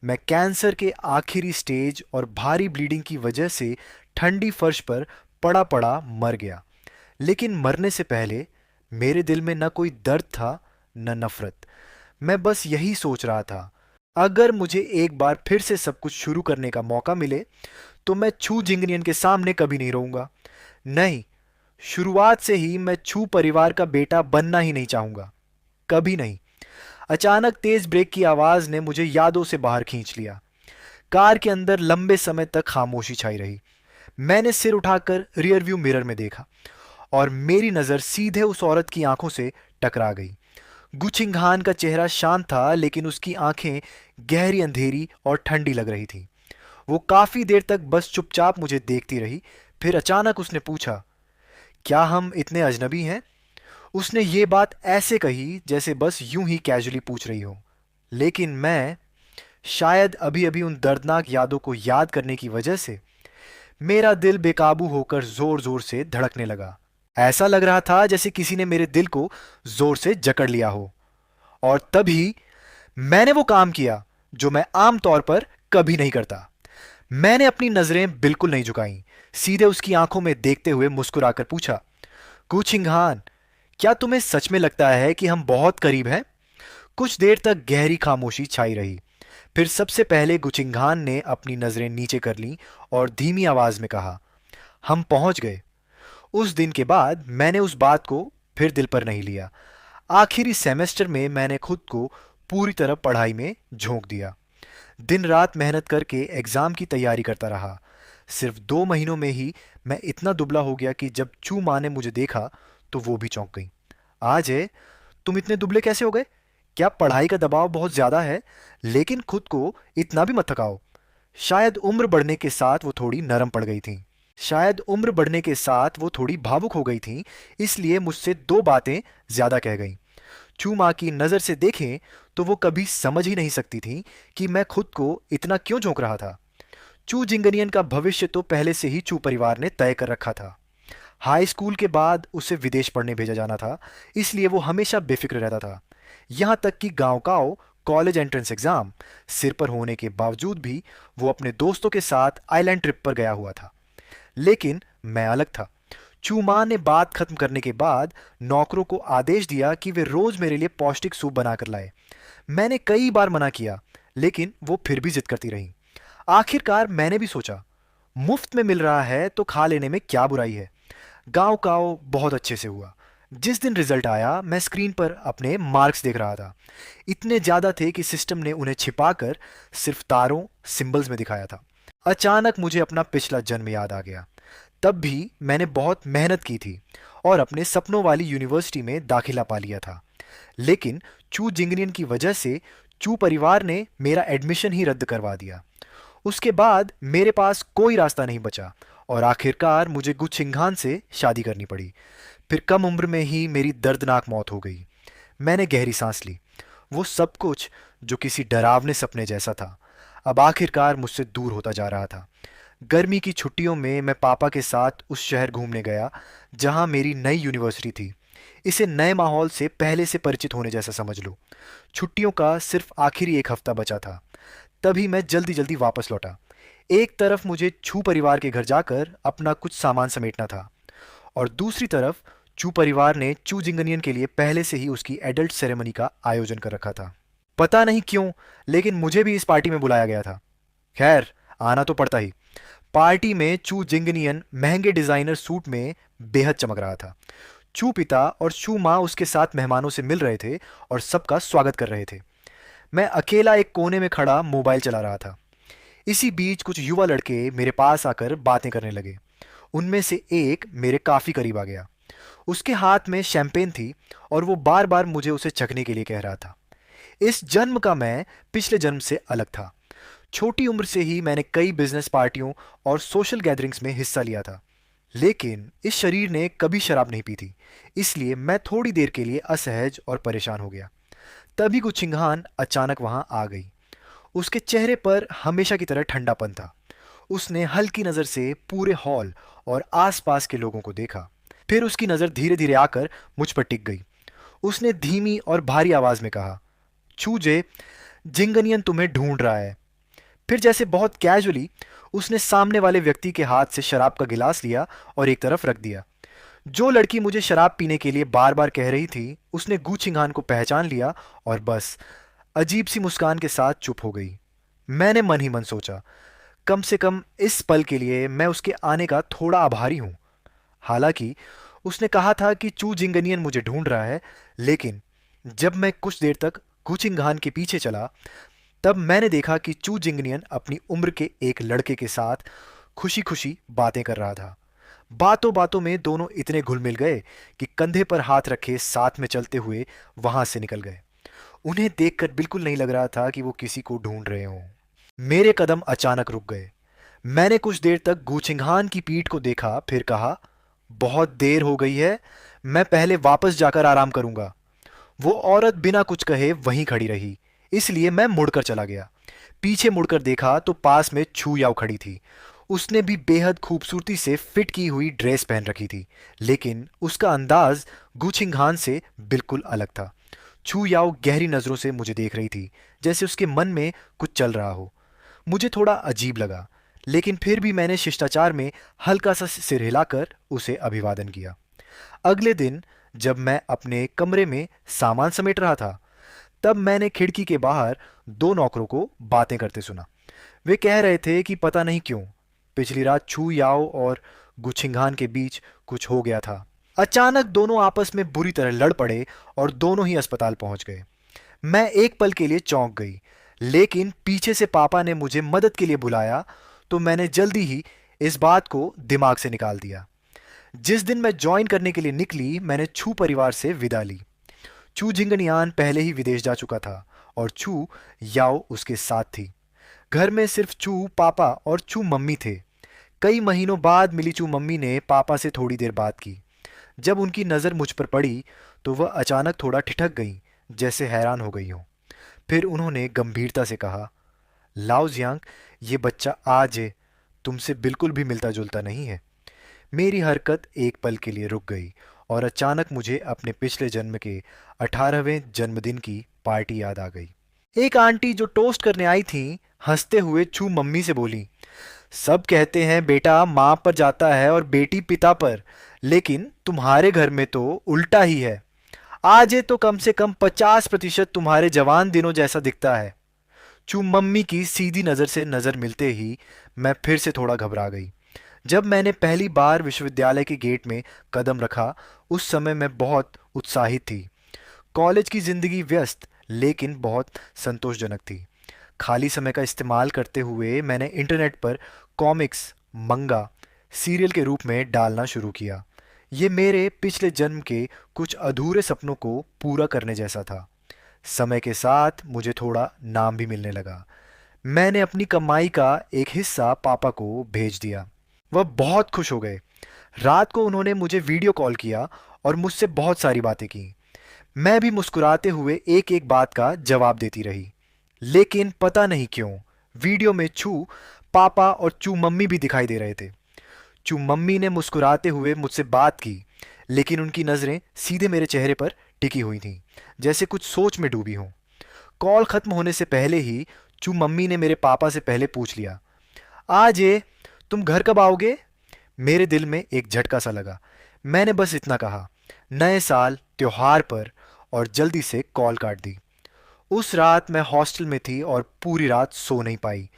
मैं कैंसर के आखिरी स्टेज और भारी ब्लीडिंग की वजह से ठंडी फर्श पर पड़ा पड़ा मर गया। लेकिन मरने से पहले मेरे दिल में न कोई दर्द था, न नफरत। मैं बस यही सोच रहा था, अगर मुझे एक बार फिर से सब कुछ शुरू करने का मौका मिले, तो मैं छू जिंगनियन के सामने कभी नहीं रहूंगा। नहीं, शुरुआत से ही मैं छू परिवार का बेटा बनना ही नहीं चाहूंगा। कभी नहीं। अचानक तेज ब्रेक की आवाज ने मुझे यादों से बाहर खींच लिया। कार के अंदर लंबे समय तक खामोशी छाई रही। मैंने सिर उठाकर रियरव्यू मिरर में देखा और मेरी नजर सीधे उस औरत की आंखों से टकरा गई। गुचिंगहान का चेहरा शांत था, लेकिन उसकी आंखें गहरी अंधेरी और ठंडी लग रही थी। वो काफी देर तक बस चुपचाप मुझे देखती रही। फिर अचानक उसने पूछा, क्या हम इतने अजनबी हैं? उसने ये बात ऐसे कही जैसे बस यूं ही कैजुअली पूछ रही हो। लेकिन मैं, शायद अभी अभी उन दर्दनाक यादों को याद करने की वजह से, मेरा दिल बेकाबू होकर जोर जोर से धड़कने लगा। ऐसा लग रहा था जैसे किसी ने मेरे दिल को जोर से जकड़ लिया हो। और तभी मैंने वो काम किया जो मैं आम तौर पर कभी नहीं करता। मैंने अपनी नजरें बिल्कुल नहीं झुकाई। सीधे उसकी आंखों में देखते हुए मुस्कुराकर पूछा, कुचिंगहान, क्या तुम्हें सच में लगता है कि हम बहुत करीब हैं? कुछ देर तक गहरी खामोशी छाई रही। फिर सबसे पहले गुचिंगहान ने अपनी नजरें नीचे कर लीं और धीमी आवाज में कहा, हम पहुंच गए। उस दिन के बाद मैंने उस बात को फिर दिल पर नहीं लिया। आखिरी सेमेस्टर में मैंने खुद को पूरी तरह पढ़ाई में झोंक दिया। दिन रात मेहनत करके एग्जाम की तैयारी करता रहा। सिर्फ 2 महीनों में ही मैं इतना दुबला हो गया कि जब चू माँ ने मुझे देखा तो वो भी चौंक गई। आज है, तुम इतने दुबले कैसे हो गए? क्या पढ़ाई का दबाव बहुत ज्यादा है? लेकिन खुद को इतना भी मत थकाओ। शायद उम्र बढ़ने के साथ वो थोड़ी नरम पड़ गई थी। शायद उम्र बढ़ने के साथ वो थोड़ी भावुक हो गई थी, इसलिए मुझसे 2 बातें ज्यादा कह गई। चू माँ की नज़र से देखें तो वो कभी समझ ही नहीं सकती थी कि मैं खुद को इतना क्यों झोंक रहा था। चू जिंगनियन का भविष्य तो पहले से ही चू परिवार ने तय कर रखा था। हाई स्कूल के बाद उसे विदेश पढ़ने भेजा जाना था, इसलिए वो हमेशा बेफिक्र रहता था। यहाँ तक कि गाँव गाँव कॉलेज एंट्रेंस एग्जाम सिर पर होने के बावजूद भी वो अपने दोस्तों के साथ आइलैंड ट्रिप पर गया हुआ था। लेकिन मैं अलग था। चूमा ने बात खत्म करने के बाद नौकरों को आदेश दिया कि वे रोज मेरे लिए पौष्टिक सूप बनाकर लाए। मैंने कई बार मना किया, लेकिन वो फिर भी जिद करती रही। आखिरकार मैंने भी सोचा, मुफ्त में मिल रहा है तो खा लेने में क्या बुराई है। गांव गांव बहुत अच्छे से हुआ। जिस दिन रिजल्ट आया, मैं स्क्रीन पर अपने मार्क्स देख रहा था। इतने ज्यादा थे कि सिस्टम ने उन्हें छिपाकर सिर्फ तारों, सिंबल्स में दिखाया था। अचानक मुझे अपना पिछला जन्म याद आ गया। तब भी मैंने बहुत मेहनत की थी और अपने सपनों वाली यूनिवर्सिटी में दाखिला पा लिया था। लेकिन चू जिंगनियन की वजह से चू परिवार ने मेरा एडमिशन ही रद्द करवा दिया। उसके बाद मेरे पास कोई रास्ता नहीं बचा और आखिरकार मुझे गुचिंगहान से शादी करनी पड़ी। फिर कम उम्र में ही मेरी दर्दनाक मौत हो गई। मैंने गहरी सांस ली। वो सब कुछ जो किसी डरावने सपने जैसा था, अब आखिरकार मुझसे दूर होता जा रहा था। गर्मी की छुट्टियों में मैं पापा के साथ उस शहर घूमने गया जहां मेरी नई यूनिवर्सिटी थी। इसे नए माहौल से पहले से परिचित होने जैसा समझ लो। छुट्टियों का सिर्फ आखिरी एक हफ्ता बचा था। तभी मैं जल्दी जल्दी वापस लौटा। एक तरफ मुझे छू परिवार के घर जाकर अपना कुछ सामान समेटना था और दूसरी तरफ चू परिवार ने चू जिंगनियन के लिए पहले से ही उसकी एडल्ट सेरेमनी का आयोजन कर रखा था। पता नहीं क्यों, लेकिन मुझे भी इस पार्टी में बुलाया गया था। खैर, आना तो पड़ता ही। पार्टी में चू जिंगनियन महंगे डिजाइनर सूट में बेहद चमक रहा था। चू पिता और चू माँ उसके साथ मेहमानों से मिल रहे थे और सबका स्वागत कर रहे थे। मैं अकेला एक कोने में खड़ा मोबाइल चला रहा था। इसी बीच कुछ युवा लड़के मेरे पास आकर बातें करने लगे। उनमें से एक मेरे काफी करीब आ गया। उसके हाथ में शैंपेन थी और वो बार बार मुझे उसे चखने के लिए कह रहा था। इस जन्म का मैं पिछले जन्म से अलग था। छोटी उम्र से ही मैंने कई बिजनेस पार्टियों और सोशल गैदरिंग्स में हिस्सा लिया था, लेकिन इस शरीर ने कभी शराब नहीं पी थी, इसलिए मैं थोड़ी देर के लिए असहज और परेशान हो गया। तभी गुचिंगान अचानक वहां आ गई। उसके चेहरे पर हमेशा की तरह ठंडापन था। उसने हल्की नज़र से पूरे हॉल और आसपास के लोगों को देखा। फिर उसकी नज़र धीरे धीरे आकर मुझ पर टिक गई। उसने धीमी और भारी आवाज में कहा, चूजे, जिंगनियन तुम्हें ढूंढ रहा है। फिर जैसे बहुत कैजुअली उसने सामने वाले व्यक्ति के हाथ से शराब का गिलास लिया और एक तरफ रख दिया। जो लड़की मुझे शराब पीने के लिए बार बार कह रही थी, उसने गू चिंगान को पहचान लिया और बस अजीब सी मुस्कान के साथ चुप हो गई। मैंने मन ही मन सोचा, कम से कम इस पल के लिए मैं उसके आने का थोड़ा आभारी हूं। हालांकि उसने कहा था कि चू जिंगनियन मुझे ढूंढ रहा है, लेकिन जब मैं कुछ देर तक गुचिंगान के पीछे चला, तब मैंने देखा कि चू जिंगनियन अपनी उम्र के एक लड़के के साथ खुशी खुशी बातें कर रहा था। बातों बातों में दोनों इतने घुल मिल गए कि कंधे पर हाथ रखे साथ में चलते हुए वहां से निकल गए। उन्हें देखकर बिल्कुल नहीं लग रहा था कि वो किसी को ढूंढ रहे हों। मेरे कदम अचानक रुक गए। मैंने कुछ देर तक गूचिंगहान की पीठ को देखा, फिर कहा, बहुत देर हो गई है, मैं पहले वापस जाकर आराम करूंगा। वो औरत बिना कुछ कहे वहीं खड़ी रही, इसलिए मैं मुड़कर चला गया। पीछे मुड़कर देखा तो पास में छू याओ खड़ी थी। उसने भी बेहद खूबसूरती से फिट की हुई ड्रेस पहन रखी थी, लेकिन उसका अंदाज गुचिंगहान से बिल्कुल अलग था। छू याओ गहरी नजरों से मुझे देख रही थी, जैसे उसके मन में कुछ चल रहा हो। मुझे थोड़ा अजीब लगा, लेकिन फिर भी मैंने शिष्टाचार में हल्का सा सिर हिलाकर उसे अभिवादन किया। अगले दिन जब मैं अपने कमरे में सामान समेट रहा था, तब मैंने खिड़की के बाहर दो नौकरों को बातें करते सुना। वे कह रहे थे कि पता नहीं क्यों पिछली रात छू याओ और गुछिंगान के बीच कुछ हो गया था। अचानक दोनों आपस में बुरी तरह लड़ पड़े और दोनों ही अस्पताल पहुंच गए। मैं एक पल के लिए चौंक गई, लेकिन पीछे से पापा ने मुझे मदद के लिए बुलाया, तो मैंने जल्दी ही इस बात को दिमाग से निकाल दिया। जिस दिन मैं ज्वाइन करने के लिए निकली, मैंने छू परिवार से विदा ली। चू जिंगनियान पहले ही विदेश जा चुका था और चू याओ उसके साथ थी। घर में सिर्फ चू पापा और चू मम्मी थे। कई महीनों बाद मिली चू मम्मी ने पापा से थोड़ी देर बात की। जब उनकी नज़र मुझ पर पड़ी तो वह अचानक थोड़ा ठिठक गई, जैसे हैरान हो गई हो। फिर उन्होंने गंभीरता से कहा, लाओ जियांग, ये बच्चा आज तुमसे बिल्कुल भी मिलता जुलता नहीं है। मेरी हरकत एक पल के लिए रुक गई और अचानक मुझे अपने पिछले जन्म के 18वें जन्मदिन की पार्टी याद आ गई। एक आंटी जो टोस्ट करने आई थी, हंसते हुए छू मम्मी से बोली, सब कहते हैं बेटा माँ पर जाता है और बेटी पिता पर, लेकिन तुम्हारे घर में तो उल्टा ही है। आज ये तो कम से कम 50% तुम्हारे जवान दिनों जैसा दिखता है। चू मम्मी की सीधी नज़र से नज़र मिलते ही मैं फिर से थोड़ा घबरा गई। जब मैंने पहली बार विश्वविद्यालय के गेट में कदम रखा, उस समय मैं बहुत उत्साहित थी। कॉलेज की ज़िंदगी व्यस्त लेकिन बहुत संतोषजनक थी। खाली समय का इस्तेमाल करते हुए मैंने इंटरनेट पर कॉमिक्स, मंगा, सीरियल के रूप में डालना शुरू किया। ये मेरे पिछले जन्म के कुछ अधूरे सपनों को पूरा करने जैसा था। समय के साथ मुझे थोड़ा नाम भी मिलने लगा। मैंने अपनी कमाई का एक हिस्सा पापा को भेज दिया। वह बहुत खुश हो गए। रात को उन्होंने मुझे वीडियो कॉल किया और मुझसे बहुत सारी बातें की। मैं भी मुस्कुराते हुए एक एक बात का जवाब देती रही। लेकिन पता नहीं क्यों वीडियो में छू पापा और चू मम्मी भी दिखाई दे रहे थे। चू मम्मी ने मुस्कुराते हुए मुझसे बात की, लेकिन उनकी नज़रें सीधे मेरे चेहरे पर टिकी हुई थीं, जैसे कुछ सोच में डूबी हों। कॉल खत्म होने से पहले ही चू मम्मी ने मेरे पापा से पहले पूछ लिया, आज ये तुम घर कब आओगे? मेरे दिल में एक झटका सा लगा। मैंने बस इतना कहा, नए साल, त्योहार पर, और जल्दी से कॉल काट दी। उस रात मैं हॉस्टल में थी और पूरी रात सो नहीं पाई।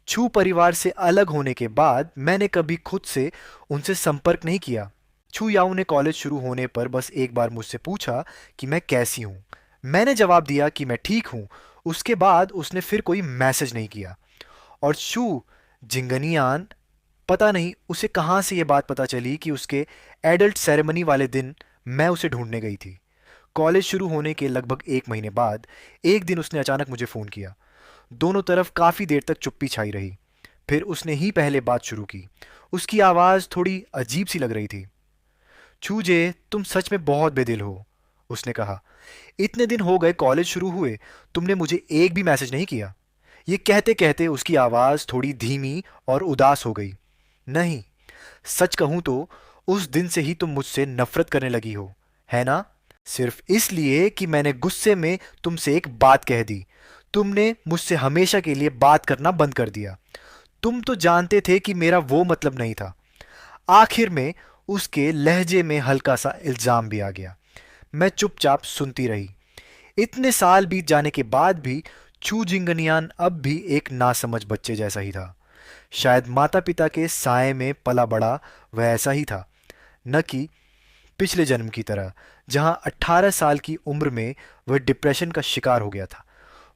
छू परिवार से अलग होने के बाद मैंने कभी खुद से उनसे संपर्क नहीं किया। छू याओ ने कॉलेज शुरू होने पर बस एक बार मुझसे पूछा कि मैं कैसी हूँ। मैंने जवाब दिया कि मैं ठीक हूँ। उसके बाद उसने फिर कोई मैसेज नहीं किया। और शू जिंगनियान पता नहीं उसे कहाँ से ये बात पता चली कि उसके एडल्ट सेरेमनी वाले दिन मैं उसे ढूंढने गई थी। कॉलेज शुरू होने के लगभग 1 महीने बाद एक दिन उसने अचानक मुझे फ़ोन किया। दोनों तरफ काफ़ी देर तक चुप्पी छाई रही। फिर उसने ही पहले बात शुरू की। उसकी आवाज़ थोड़ी अजीब सी लग रही थी। "छूजे, तुम सच में बहुत बेदिल हो," उसने कहा। "इतने दिन हो गए कॉलेज शुरू हुए, तुमने मुझे एक भी मैसेज नहीं किया।" ये कहते कहते उसकी आवाज़ थोड़ी धीमी और उदास हो गई। "नहीं, सच कहूँ तो उस दिन से ही तुम मुझसे नफरत करने लगी हो, है ना? सिर्फ इसलिए कि मैंने गुस्से में तुमसे एक बात कह दी। तुमने मुझसे हमेशा के लिए बात करना बंद कर दिया। तुम तो जानते थे कि मेरा वो मतलब नहीं था।" आखिर में उसके लहजे में हल्का सा इल्जाम भी आ गया। मैं चुपचाप सुनती रही। इतने साल बीत जाने के बाद भी चू जिंगनियान अब भी एक नासमझ बच्चे जैसा ही था। शायद माता पिता के साय में पला बड़ा वह ऐसा ही था, न कि पिछले जन्म की तरह जहां 18 साल की उम्र में वह डिप्रेशन का शिकार हो गया था,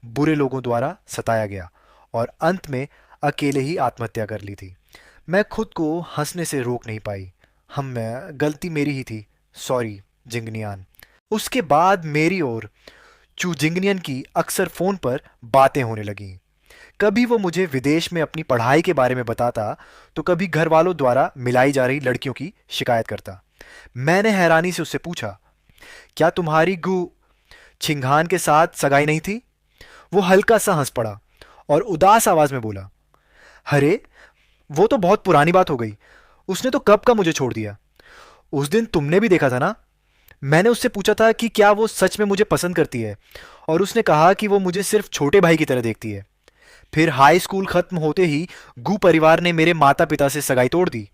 बुरे लोगों द्वारा सताया गया और अंत में अकेले ही आत्महत्या कर ली थी। मैं खुद को हंसने से रोक नहीं पाई। गलती मेरी ही थी। सॉरी जिंगनियान। उसके बाद मेरी और चू जिंगनियन की अक्सर फ़ोन पर बातें होने लगीं। कभी वो मुझे विदेश में अपनी पढ़ाई के बारे में बताता, तो कभी घर वालों द्वारा मिलाई जा रही लड़कियों की शिकायत करता। मैंने हैरानी से उससे पूछा, "क्या तुम्हारी गु छिंगहान के साथ सगाई नहीं थी?" वो हल्का सा हंस पड़ा और उदास आवाज में बोला, "अरे, वो तो बहुत पुरानी बात हो गई। उसने तो कब का मुझे छोड़ दिया। उस दिन तुमने भी देखा था ना?" मैंने उससे पूछा था कि क्या वो सच में मुझे पसंद करती है, और उसने कहा कि वो मुझे सिर्फ छोटे भाई की तरह देखती है। फिर हाई स्कूल खत्म होते ही गू परिवार ने मेरे माता पिता से सगाई तोड़ दी।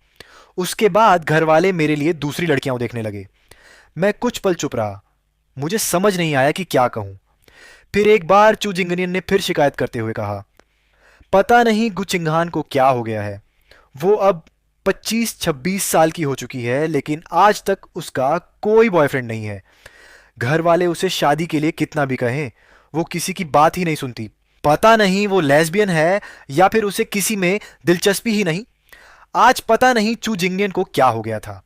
उसके बाद घर वाले मेरे लिए दूसरी लड़कियां देखने लगे। मैं कुछ पल चुप रहा। मुझे समझ नहीं आया कि क्या कहूं। फिर एक बार चू जिंगनियन ने फिर शिकायत करते हुए कहा, "पता नहीं गुचिंगहान को क्या हो गया है। वो अब 25-26 साल की हो चुकी है, लेकिन आज तक उसका कोई बॉयफ्रेंड नहीं है। घर वाले उसे शादी के लिए कितना भी कहें, वो किसी की बात ही नहीं सुनती। पता नहीं वो लेस्बियन है या फिर उसे किसी में दिलचस्पी ही नहीं। आज पता नहीं चू जिंगनियन को क्या हो गया था।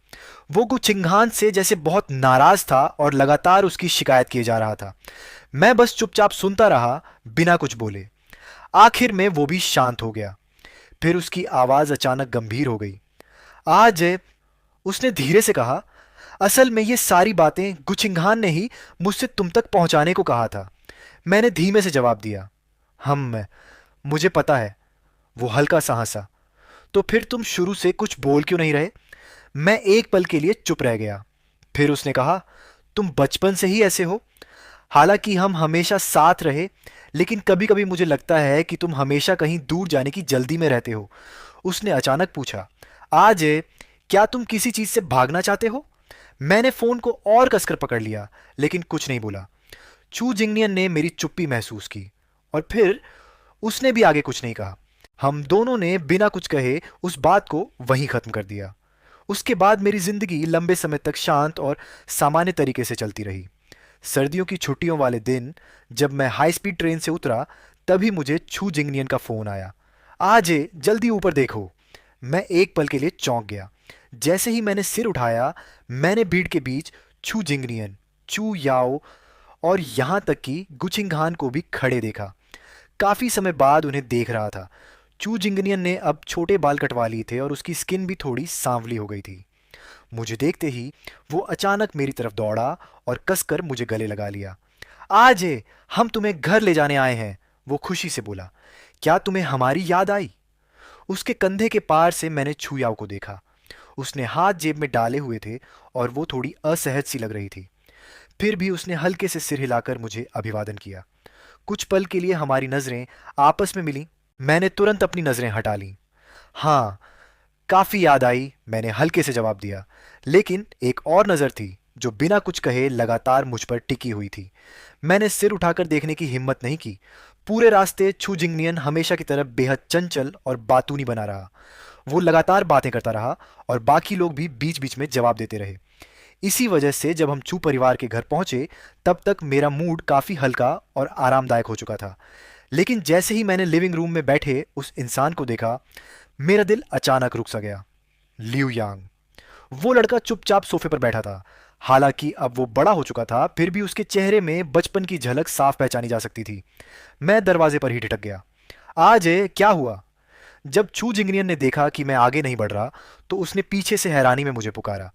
वो गुचिंगहान से जैसे बहुत नाराज था और लगातार उसकी शिकायत किए जा रहा था। मैं बस चुपचाप सुनता रहा, बिना कुछ बोले। आखिर में वो भी शांत हो गया। फिर उसकी आवाज अचानक गंभीर हो गई। "आज उसने धीरे से कहा, "असल में ये सारी बातें गुचिंगहान ने ही मुझसे तुम तक पहुंचाने को कहा था।" मैंने धीमे से जवाब दिया, हम मुझे पता है।" वो हल्का सा हंसा। "तो फिर तुम शुरू से कुछ बोल क्यों नहीं रहे?" मैं एक पल के लिए चुप रह गया। फिर उसने कहा, "तुम बचपन से ही ऐसे हो। हालांकि हम हमेशा साथ रहे, लेकिन कभी कभी मुझे लगता है कि तुम हमेशा कहीं दूर जाने की जल्दी में रहते हो।" उसने अचानक पूछा, "आज क्या तुम किसी चीज से भागना चाहते हो?" मैंने फोन को और कसकर पकड़ लिया, लेकिन कुछ नहीं बोला। चू जिंगनियन ने मेरी चुप्पी महसूस की और फिर उसने भी आगे कुछ नहीं कहा। हम दोनों ने बिना कुछ कहे उस बात को वहीं खत्म कर दिया। उसके बाद मेरी जिंदगी लंबे समय तक शांत और सामान्य तरीके से चलती रही। सर्दियों की छुट्टियों वाले दिन जब मैं हाई स्पीड ट्रेन से उतरा, तभी मुझे छू जिंगनियन का फोन आया। "आज जल्दी ऊपर देखो।" मैं एक पल के लिए चौंक गया। जैसे ही मैंने सिर उठाया, मैंने भीड़ के बीच छू जिंगनियन, चू याओ और यहाँ तक कि गुचिंगहान को भी खड़े देखा। काफी समय बाद उन्हें देख रहा था। चू जिंगनियन ने अब छोटे बाल कटवा लिए थे और उसकी स्किन भी थोड़ी सांवली हो गई थी। मुझे देखते ही वो अचानक मेरी तरफ दौड़ा और कसकर मुझे गले लगा लिया। "आज हम तुम्हें घर ले जाने आए हैं," वो खुशी से बोला। "क्या तुम्हें हमारी याद आई?" उसके कंधे के पार से मैंने छुयाओ को देखा। उसने हाथ जेब में डाले हुए थे और वो थोड़ी असहज सी लग रही थी। फिर भी उसने हल्के से सिर हिलाकर मुझे अभिवादन किया। कुछ पल के लिए हमारी नजरें आपस में मिलीं। मैंने तुरंत अपनी नजरें हटा लीं। "हाँ, काफी याद आई," मैंने हल्के से जवाब दिया। लेकिन एक और नजर थी जो बिना कुछ कहे लगातार मुझ पर टिकी हुई थी। मैंने सिर उठाकर देखने की हिम्मत नहीं की। पूरे रास्ते छू जिंगनियन हमेशा की तरह बेहद चंचल और बातूनी बना रहा। वो लगातार बातें करता रहा और बाकी लोग भी बीच बीच में जवाब देते रहे। इसी वजह से जब हम चू परिवार के घर पहुंचे, तब तक मेरा मूड काफी हल्का और आरामदायक हो चुका था। लेकिन जैसे ही मैंने लिविंग रूम में बैठे उस इंसान को देखा, मेरा दिल अचानक रुक सा गया। लिू यांग, वो लड़का चुपचाप सोफे पर बैठा था। हालांकि अब वो बड़ा हो चुका था, फिर भी उसके चेहरे में बचपन की झलक साफ पहचानी जा सकती थी। मैं दरवाजे पर ही ठिठक गया। आज क्या हुआ? जब चू जिंगनियन ने देखा कि मैं आगे नहीं बढ़ रहा, तो उसने पीछे से हैरानी में मुझे पुकारा।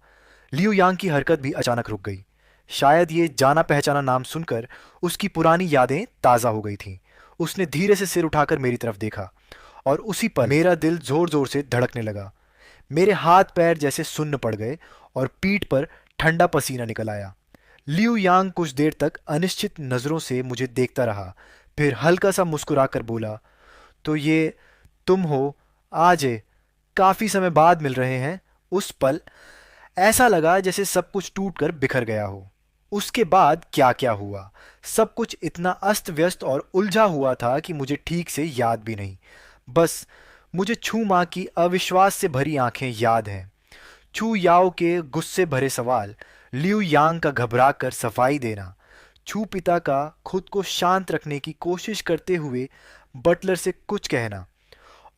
लिू यांग की हरकत भी अचानक रुक गई। शायद ये जाना पहचाना नाम सुनकर उसकी पुरानी यादें ताज़ा हो गई थीं। उसने धीरे से सिर उठाकर मेरी तरफ देखा, और उसी पल मेरा दिल जोर जोर से धड़कने लगा। मेरे हाथ पैर जैसे सुन्न पड़ गए और पीठ पर ठंडा पसीना निकल आया। लिू यांग कुछ देर तक अनिश्चित नज़रों से मुझे देखता रहा, फिर हल्का सा मुस्कुराकर बोला, तो ये तुम हो? आज काफ़ी समय बाद मिल रहे हैं। उस पल ऐसा लगा जैसे सब कुछ टूटकर बिखर गया हो। उसके बाद क्या क्या हुआ, सब कुछ इतना अस्त व्यस्त और उलझा हुआ था कि मुझे ठीक से याद भी नहीं। बस मुझे छू माँ की अविश्वास से भरी आंखें याद हैं, छू याओ के गुस्से भरे सवाल, लिू यांग का घबरा कर सफाई देना, छू पिता का खुद को शांत रखने की कोशिश करते हुए बटलर से कुछ कहना,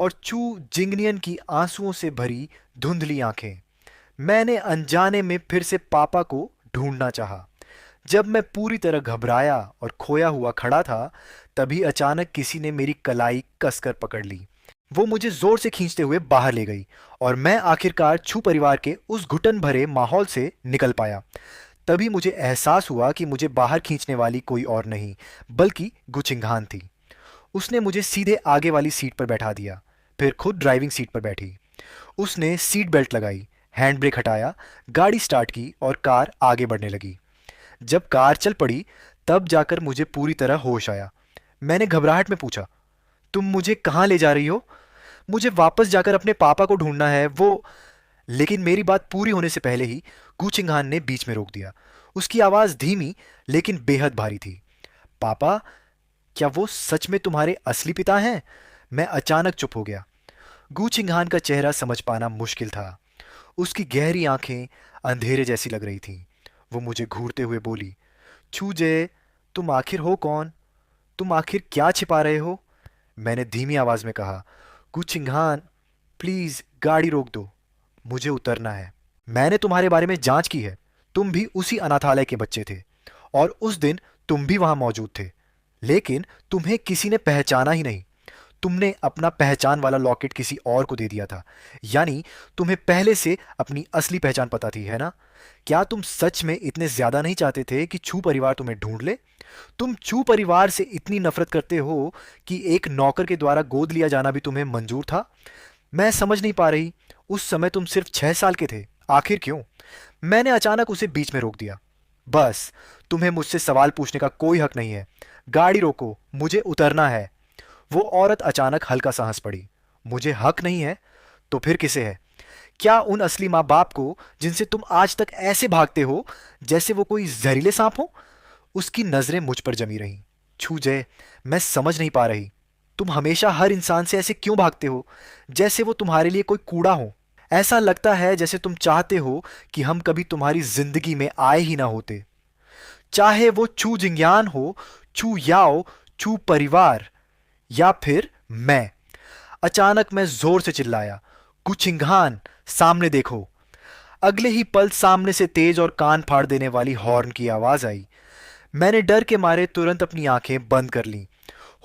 और छू जिंगनियन की आंसुओं से भरी धुंधली आंखें। मैंने अनजाने में फिर से पापा को ढूंढना चाहा। जब मैं पूरी तरह घबराया और खोया हुआ खड़ा था, तभी अचानक किसी ने मेरी कलाई कसकर पकड़ ली। वो मुझे जोर से खींचते हुए बाहर ले गई, और मैं आखिरकार छू परिवार के उस घुटन भरे माहौल से निकल पाया। तभी मुझे एहसास हुआ कि मुझे बाहर खींचने वाली कोई और नहीं, बल्कि गुचिंघान थी। उसने मुझे सीधे आगे वाली सीट पर बैठा दिया, फिर खुद ड्राइविंग सीट पर बैठी। उसने सीट बेल्ट लगाई, हैंड ब्रेक हटाया, गाड़ी स्टार्ट की और कार आगे बढ़ने लगी। जब कार चल पड़ी, तब जाकर मुझे पूरी तरह होश आया। मैंने घबराहट में पूछा, तुम मुझे कहाँ ले जा रही हो? मुझे वापस जाकर अपने पापा को ढूंढना है, वो। लेकिन मेरी बात पूरी होने से पहले ही गूचिंघान ने बीच में रोक दिया। उसकी आवाज़ धीमी लेकिन बेहद भारी थी। पापा? क्या वो सच में तुम्हारे असली पिता हैं? मैं अचानक चुप हो गया। गूचिंघान का चेहरा समझ पाना मुश्किल था। उसकी गहरी आंखें अंधेरे जैसी लग रही थीं। वो मुझे घूरते हुए बोली, छूजे, तुम आखिर हो कौन? तुम आखिर क्या छिपा रहे हो? मैंने धीमी आवाज में कहा, गुचिंघान, प्लीज गाड़ी रोक दो, मुझे उतरना है। मैंने तुम्हारे बारे में जांच की है। तुम भी उसी अनाथालय के बच्चे थे, और उस दिन तुम भी वहां मौजूद थे। लेकिन तुम्हें किसी ने पहचाना ही नहीं। तुमने अपना पहचान वाला लॉकेट किसी और को दे दिया था। यानी तुम्हें पहले से अपनी असली पहचान पता थी, है ना? क्या तुम सच में इतने ज्यादा नहीं चाहते थे कि छू परिवार तुम्हें ढूंढ ले? तुम छू परिवार से इतनी नफरत करते हो कि एक नौकर के द्वारा गोद लिया जाना भी तुम्हें मंजूर था? मैं समझ नहीं पा रही। उस समय तुम सिर्फ 6 साल के थे। आखिर क्यों? मैंने अचानक उसे बीच में रोक दिया। बस, तुम्हें मुझसे सवाल पूछने का कोई हक नहीं है। गाड़ी रोको, मुझे उतरना है। वो औरत अचानक हल्का सा हंस पड़ी। मुझे हक नहीं है? तो फिर किसे है? क्या उन असली माँ बाप को जिनसे तुम आज तक ऐसे भागते हो जैसे वो कोई जहरीले सांप हो? उसकी नजरें मुझ पर जमी रहीं। छूजय, मैं समझ नहीं पा रही। तुम हमेशा हर इंसान से ऐसे क्यों भागते हो, जैसे वो तुम्हारे लिए कोई कूड़ा हो? ऐसा लगता है जैसे तुम चाहते हो कि हम कभी तुम्हारी जिंदगी में आए ही ना होते। चाहे वो छू जिंग्यान हो, छू याओ, छू परिवार, या फिर मैं। अचानक मैं जोर से चिल्लाया, कुचिंघान, सामने देखो। अगले ही पल सामने से तेज और कान फाड़ देने वाली हॉर्न की आवाज आई। मैंने डर के मारे तुरंत अपनी आंखें बंद कर लीं।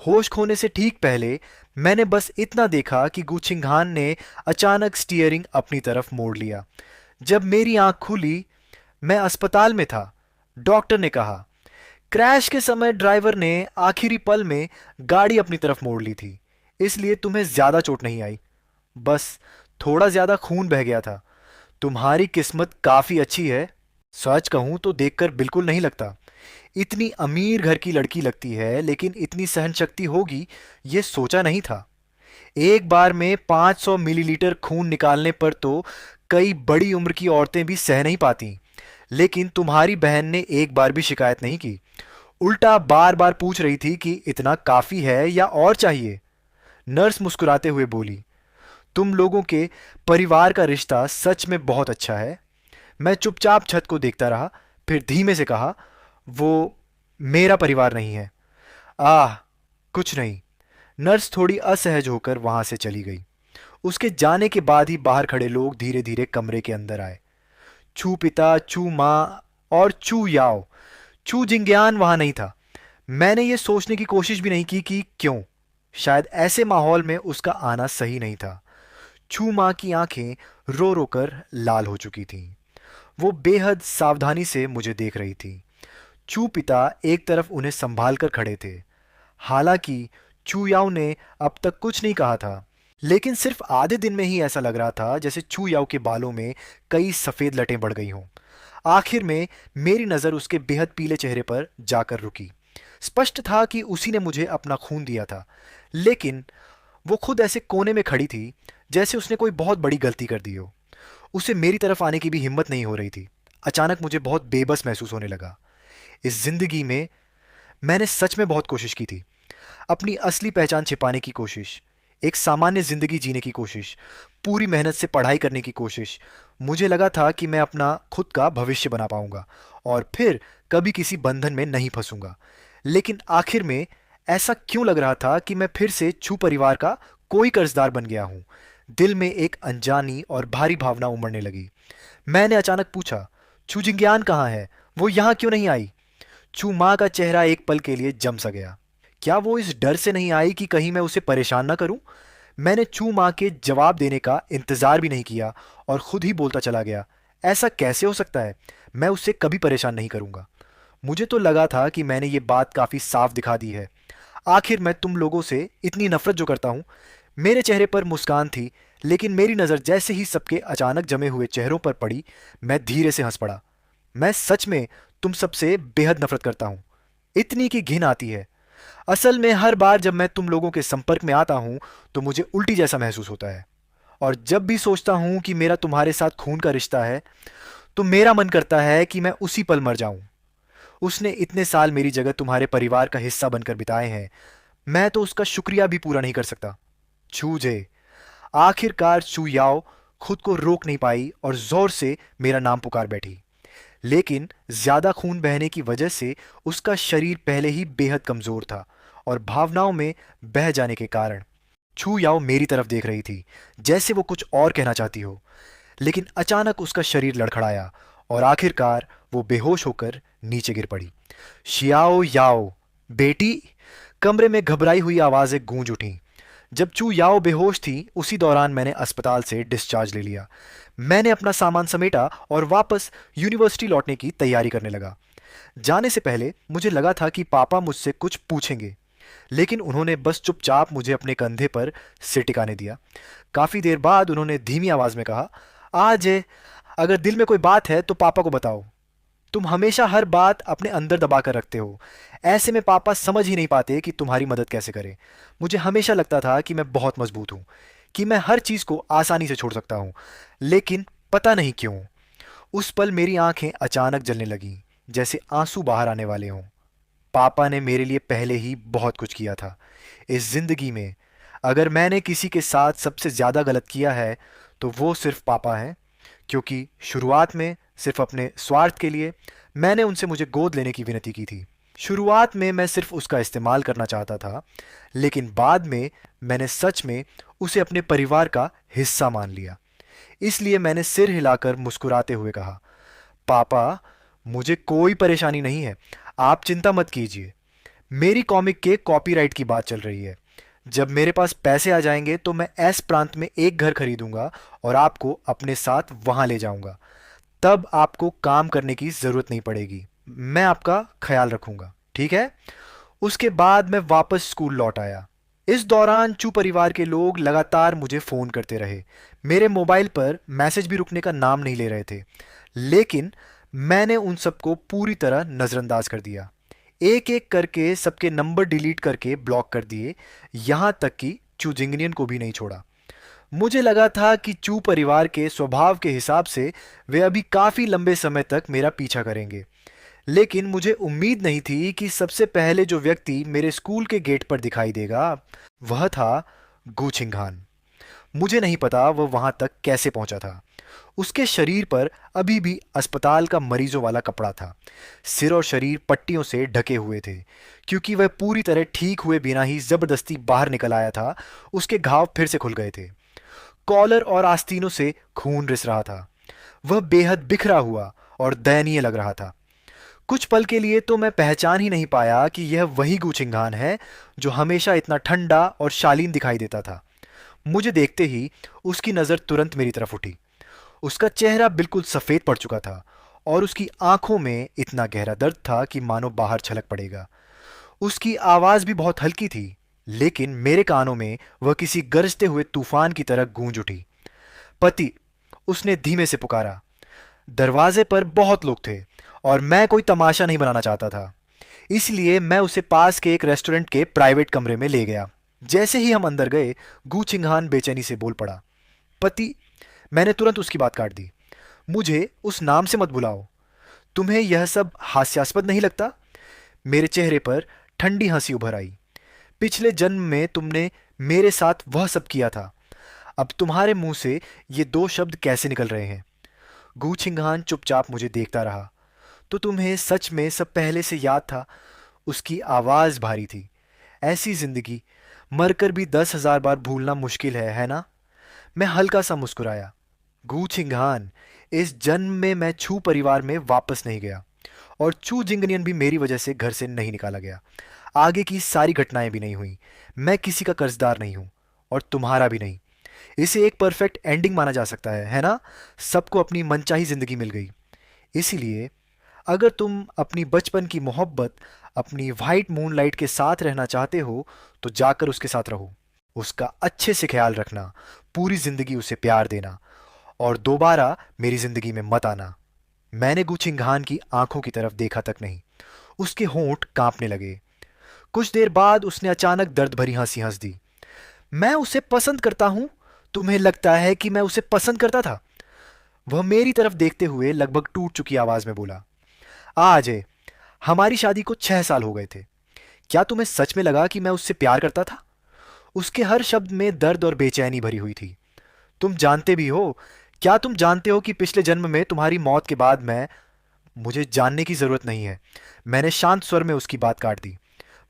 होश खोने से ठीक पहले मैंने बस इतना देखा कि गुचिंघान ने अचानक स्टीयरिंग अपनी तरफ मोड़ लिया। जब मेरी आंख खुली, मैं अस्पताल में था। डॉक्टर ने कहा, क्रैश के समय ड्राइवर ने आखिरी पल में गाड़ी अपनी तरफ मोड़ ली थी, इसलिए तुम्हें ज्यादा चोट नहीं आई। बस थोड़ा ज्यादा खून बह गया था। तुम्हारी किस्मत काफी अच्छी है। सच कहूं तो देखकर बिल्कुल नहीं लगता। इतनी अमीर घर की लड़की लगती है, लेकिन इतनी सहन शक्ति होगी ये सोचा नहीं था। एक बार में 500 मिलीलीटर खून निकालने पर तो कई बड़ी उम्र की औरतें भी सह नहीं पाती। लेकिन तुम्हारी बहन ने एक बार भी शिकायत नहीं की। उल्टा बार बार पूछ रही थी कि इतना काफी है या और चाहिए। नर्स मुस्कुराते हुए बोली, तुम लोगों के परिवार का रिश्ता सच में बहुत अच्छा है। मैं चुपचाप छत को देखता रहा, फिर धीमे से कहा, वो मेरा परिवार नहीं है। आह, कुछ नहीं। नर्स थोड़ी असहज होकर वहां से चली गई। उसके जाने के बाद ही बाहर खड़े लोग धीरे धीरे कमरे के अंदर आए। चू पिता, चू माँ और चू याओ। चू जिंगयान वहां नहीं था। मैंने ये सोचने की कोशिश भी नहीं की कि क्यों। शायद ऐसे माहौल में उसका आना सही नहीं था। चू माँ की आंखें रो रो कर लाल हो चुकी थीं। वो बेहद सावधानी से मुझे देख रही थी। चू पिता एक तरफ उन्हें संभाल कर खड़े थे। हालांकि चू याओ ने अब तक कुछ नहीं कहा था, लेकिन सिर्फ आधे दिन में ही ऐसा लग रहा था जैसे चू याओ के बालों में कई सफ़ेद लटें बढ़ गई हों। आखिर में मेरी नज़र उसके बेहद पीले चेहरे पर जाकर रुकी। स्पष्ट था कि उसी ने मुझे अपना खून दिया था, लेकिन वो खुद ऐसे कोने में खड़ी थी जैसे उसने कोई बहुत बड़ी गलती कर दी हो। उसे मेरी तरफ आने की भी हिम्मत नहीं हो रही थी। अचानक मुझे बहुत बेबस महसूस होने लगा। इस जिंदगी में मैंने सच में बहुत कोशिश की थी। अपनी असली पहचान छिपाने की कोशिश, एक सामान्य जिंदगी जीने की कोशिश, पूरी मेहनत से पढ़ाई करने की कोशिश। मुझे लगा था कि मैं अपना खुद का भविष्य बना पाऊंगा और फिर कभी किसी बंधन में नहीं फंसूंगा। लेकिन आखिर में ऐसा क्यों लग रहा था कि मैं फिर से छू परिवार का कोई कर्जदार बन गया हूं। दिल में एक अनजानी और भारी भावना उमड़ने लगी। मैंने अचानक पूछा, छू जिंज्ञान कहाँ है? वो यहाँ क्यों नहीं आई? छू माँ का चेहरा एक पल के लिए जम सा गया। क्या वो इस डर से नहीं आई कि कहीं मैं उसे परेशान ना करूं? मैंने छू माँ के जवाब देने का इंतजार भी नहीं किया और खुद ही बोलता चला गया, ऐसा कैसे हो सकता है? मैं उससे कभी परेशान नहीं करूंगा। मुझे तो लगा था कि मैंने ये बात काफी साफ दिखा दी है। आखिर मैं तुम लोगों से इतनी नफरत जो करता हूं। मेरे चेहरे पर मुस्कान थी, लेकिन मेरी नज़र जैसे ही सबके अचानक जमे हुए चेहरों पर पड़ी, मैं धीरे से हंस पड़ा। मैं सच में तुम सबसे बेहद नफरत करता हूं, इतनी की घिन आती है। असल में हर बार जब मैं तुम लोगों के संपर्क में आता हूं तो मुझे उल्टी जैसा महसूस होता है। और जब भी सोचता हूं कि मेरा तुम्हारे साथ खून का रिश्ता है, तो मेरा मन करता है कि मैं उसी पल मर जाऊं। उसने इतने साल मेरी जगह तुम्हारे परिवार का हिस्सा बनकर बिताए हैं, मैं तो उसका शुक्रिया भी पूरा नहीं कर सकता। छूजे। आखिरकार चू याओ खुद को रोक नहीं पाई और जोर से मेरा नाम पुकार बैठी। लेकिन ज्यादा खून बहने की वजह से उसका शरीर पहले ही बेहद कमजोर था और भावनाओं में बह जाने के कारण छू याओ मेरी तरफ देख रही थी, जैसे वो कुछ और कहना चाहती हो। लेकिन अचानक उसका शरीर लड़खड़ाया और आखिरकार वो बेहोश होकर नीचे गिर पड़ी। शियाओ याओ, बेटी। कमरे में घबराई हुई आवाजें गूंज उठीं। जब चू याओ बेहोश थी, उसी दौरान मैंने अस्पताल से डिस्चार्ज ले लिया। मैंने अपना सामान समेटा और वापस यूनिवर्सिटी लौटने की तैयारी करने लगा। जाने से पहले मुझे लगा था कि पापा मुझसे कुछ पूछेंगे, लेकिन उन्होंने बस चुपचाप मुझे अपने कंधे पर सिर टिकाने दिया। काफी देर बाद उन्होंने धीमी आवाज में कहा, आज अगर दिल में कोई बात है तो पापा को बताओ। तुम हमेशा हर बात अपने अंदर दबा कर रखते हो। ऐसे में पापा समझ ही नहीं पाते कि तुम्हारी मदद कैसे करें। मुझे हमेशा लगता था कि मैं बहुत मजबूत हूं, कि मैं हर चीज को आसानी से छोड़ सकता हूं, लेकिन पता नहीं क्यों उस पल मेरी आंखें अचानक जलने लगीं, जैसे आंसू बाहर आने वाले हों। पापा ने मेरे लिए पहले ही बहुत कुछ किया था इस जिंदगी में। अगर मैंने किसी के साथ सबसे ज्यादा गलत किया है तो वो सिर्फ पापा हैं, क्योंकि शुरुआत में सिर्फ अपने स्वार्थ के लिए मैंने उनसे मुझे गोद लेने की विनती की थी। शुरुआत में मैं सिर्फ उसका इस्तेमाल करना चाहता था, लेकिन बाद में मैंने सच में उसे अपने परिवार का हिस्सा मान लिया। इसलिए मैंने सिर हिलाकर मुस्कुराते हुए कहा, पापा, मुझे कोई परेशानी नहीं है, आप चिंता मत कीजिए। मेरी कॉमिक के कॉपीराइट की बात चल रही है। जब मेरे पास पैसे आ जाएंगे तो मैं एस प्रांत में एक घर खरीदूंगा और आपको अपने साथ वहां ले जाऊंगा। तब आपको काम करने की जरूरत नहीं पड़ेगी। मैं आपका ख्याल रखूंगा, ठीक है? उसके बाद मैं वापस स्कूल लौट आया। इस दौरान चू परिवार के लोग लगातार मुझे फ़ोन करते रहे। मेरे मोबाइल पर मैसेज भी रुकने का नाम नहीं ले रहे थे, लेकिन मैंने उन सबको पूरी तरह नज़रअंदाज कर दिया। एक एक करके सबके नंबर डिलीट करके ब्लॉक कर दिए, यहाँ तक कि चू जिंगनियन को भी नहीं छोड़ा। मुझे लगा था कि चू परिवार के स्वभाव के हिसाब से वे अभी काफ़ी लंबे समय तक मेरा पीछा करेंगे, लेकिन मुझे उम्मीद नहीं थी कि सबसे पहले जो व्यक्ति मेरे स्कूल के गेट पर दिखाई देगा वह था गू छिंगहान। मुझे नहीं पता वह वहां तक कैसे पहुंचा था। उसके शरीर पर अभी भी अस्पताल का मरीजों वाला कपड़ा था। सिर और शरीर पट्टियों से ढके हुए थे, क्योंकि वह पूरी तरह ठीक हुए बिना ही जबरदस्ती बाहर निकल आया था। उसके घाव फिर से खुल गए थे। कॉलर और आस्तीनों से खून रिस रहा था। वह बेहद बिखरा हुआ और दयनीय लग रहा था। कुछ पल के लिए तो मैं पहचान ही नहीं पाया कि यह वही गूचिंगान है जो हमेशा इतना ठंडा और शालीन दिखाई देता था। मुझे देखते ही उसकी नज़र तुरंत मेरी तरफ उठी। उसका चेहरा बिल्कुल सफ़ेद पड़ चुका था और उसकी आंखों में इतना गहरा दर्द था कि मानो बाहर छलक पड़ेगा। उसकी आवाज़ भी बहुत हल्की थी, लेकिन मेरे कानों में वह किसी गरजते हुए तूफान की तरह गूंज उठी। पति, उसने धीमे से पुकारा। दरवाजे पर बहुत लोग थे और मैं कोई तमाशा नहीं बनाना चाहता था, इसलिए मैं उसे पास के एक रेस्टोरेंट के प्राइवेट कमरे में ले गया। जैसे ही हम अंदर गए, गू चिंगहान बेचैनी से बोल पड़ा। पति, मैंने तुरंत उसकी बात काट दी। मुझे उस नाम से मत बुलाओ। तुम्हें यह सब हास्यास्पद नहीं लगता? मेरे चेहरे पर ठंडी हंसी उभर आई। पिछले जन्म में तुमने मेरे साथ वह सब किया था। अब तुम्हारे मुंह से ये दो शब्द कैसे निकल रहे हैं? गू छिंगहान चुपचाप मुझे देखता रहा। तो तुम्हें सच में सब पहले से याद था? उसकी आवाज़ भारी थी। ऐसी जिंदगी मरकर भी 10,000 बार भूलना मुश्किल है ना? मैं हल्का सा मुस्कुराया। गू छिंगहान, इस जन्म में मैं छू परिवार में वापस नहीं गया और चू जिंगनियन भी मेरी वजह से घर से नहीं निकाला गया। आगे की सारी घटनाएं भी नहीं हुई। मैं किसी का कर्जदार नहीं हूं और तुम्हारा भी नहीं। इसे एक परफेक्ट एंडिंग माना जा सकता है ना? सबको अपनी मनचाही जिंदगी मिल गई। इसीलिए अगर तुम अपनी बचपन की मोहब्बत, अपनी वाइट मूनलाइट के साथ रहना चाहते हो तो जाकर उसके साथ रहो। उसका अच्छे से ख्याल रखना, पूरी जिंदगी उसे प्यार देना और दोबारा मेरी जिंदगी में मत आना। मैंने गुचिंगहान की आंखों की तरफ देखा तक नहीं। उसके होंठ कांपने लगे। कुछ देर बाद उसने अचानक दर्द भरी हंसी हंस दी। मैं उसे पसंद करता हूं? तुम्हें लगता है कि मैं उसे पसंद करता था? वह मेरी तरफ देखते हुए लगभग टूट चुकी आवाज में बोला। अजय, हमारी शादी को 6 साल हो गए थे। क्या तुम्हें सच में लगा कि मैं उससे प्यार करता था? उसके हर शब्द में दर्द और बेचैनी भरी हुई थी। तुम जानते भी हो, क्या तुम जानते हो कि पिछले जन्म में तुम्हारी मौत के बाद मैं... मुझे जानने की जरूरत नहीं है। मैंने शांत स्वर में उसकी बात काट दी।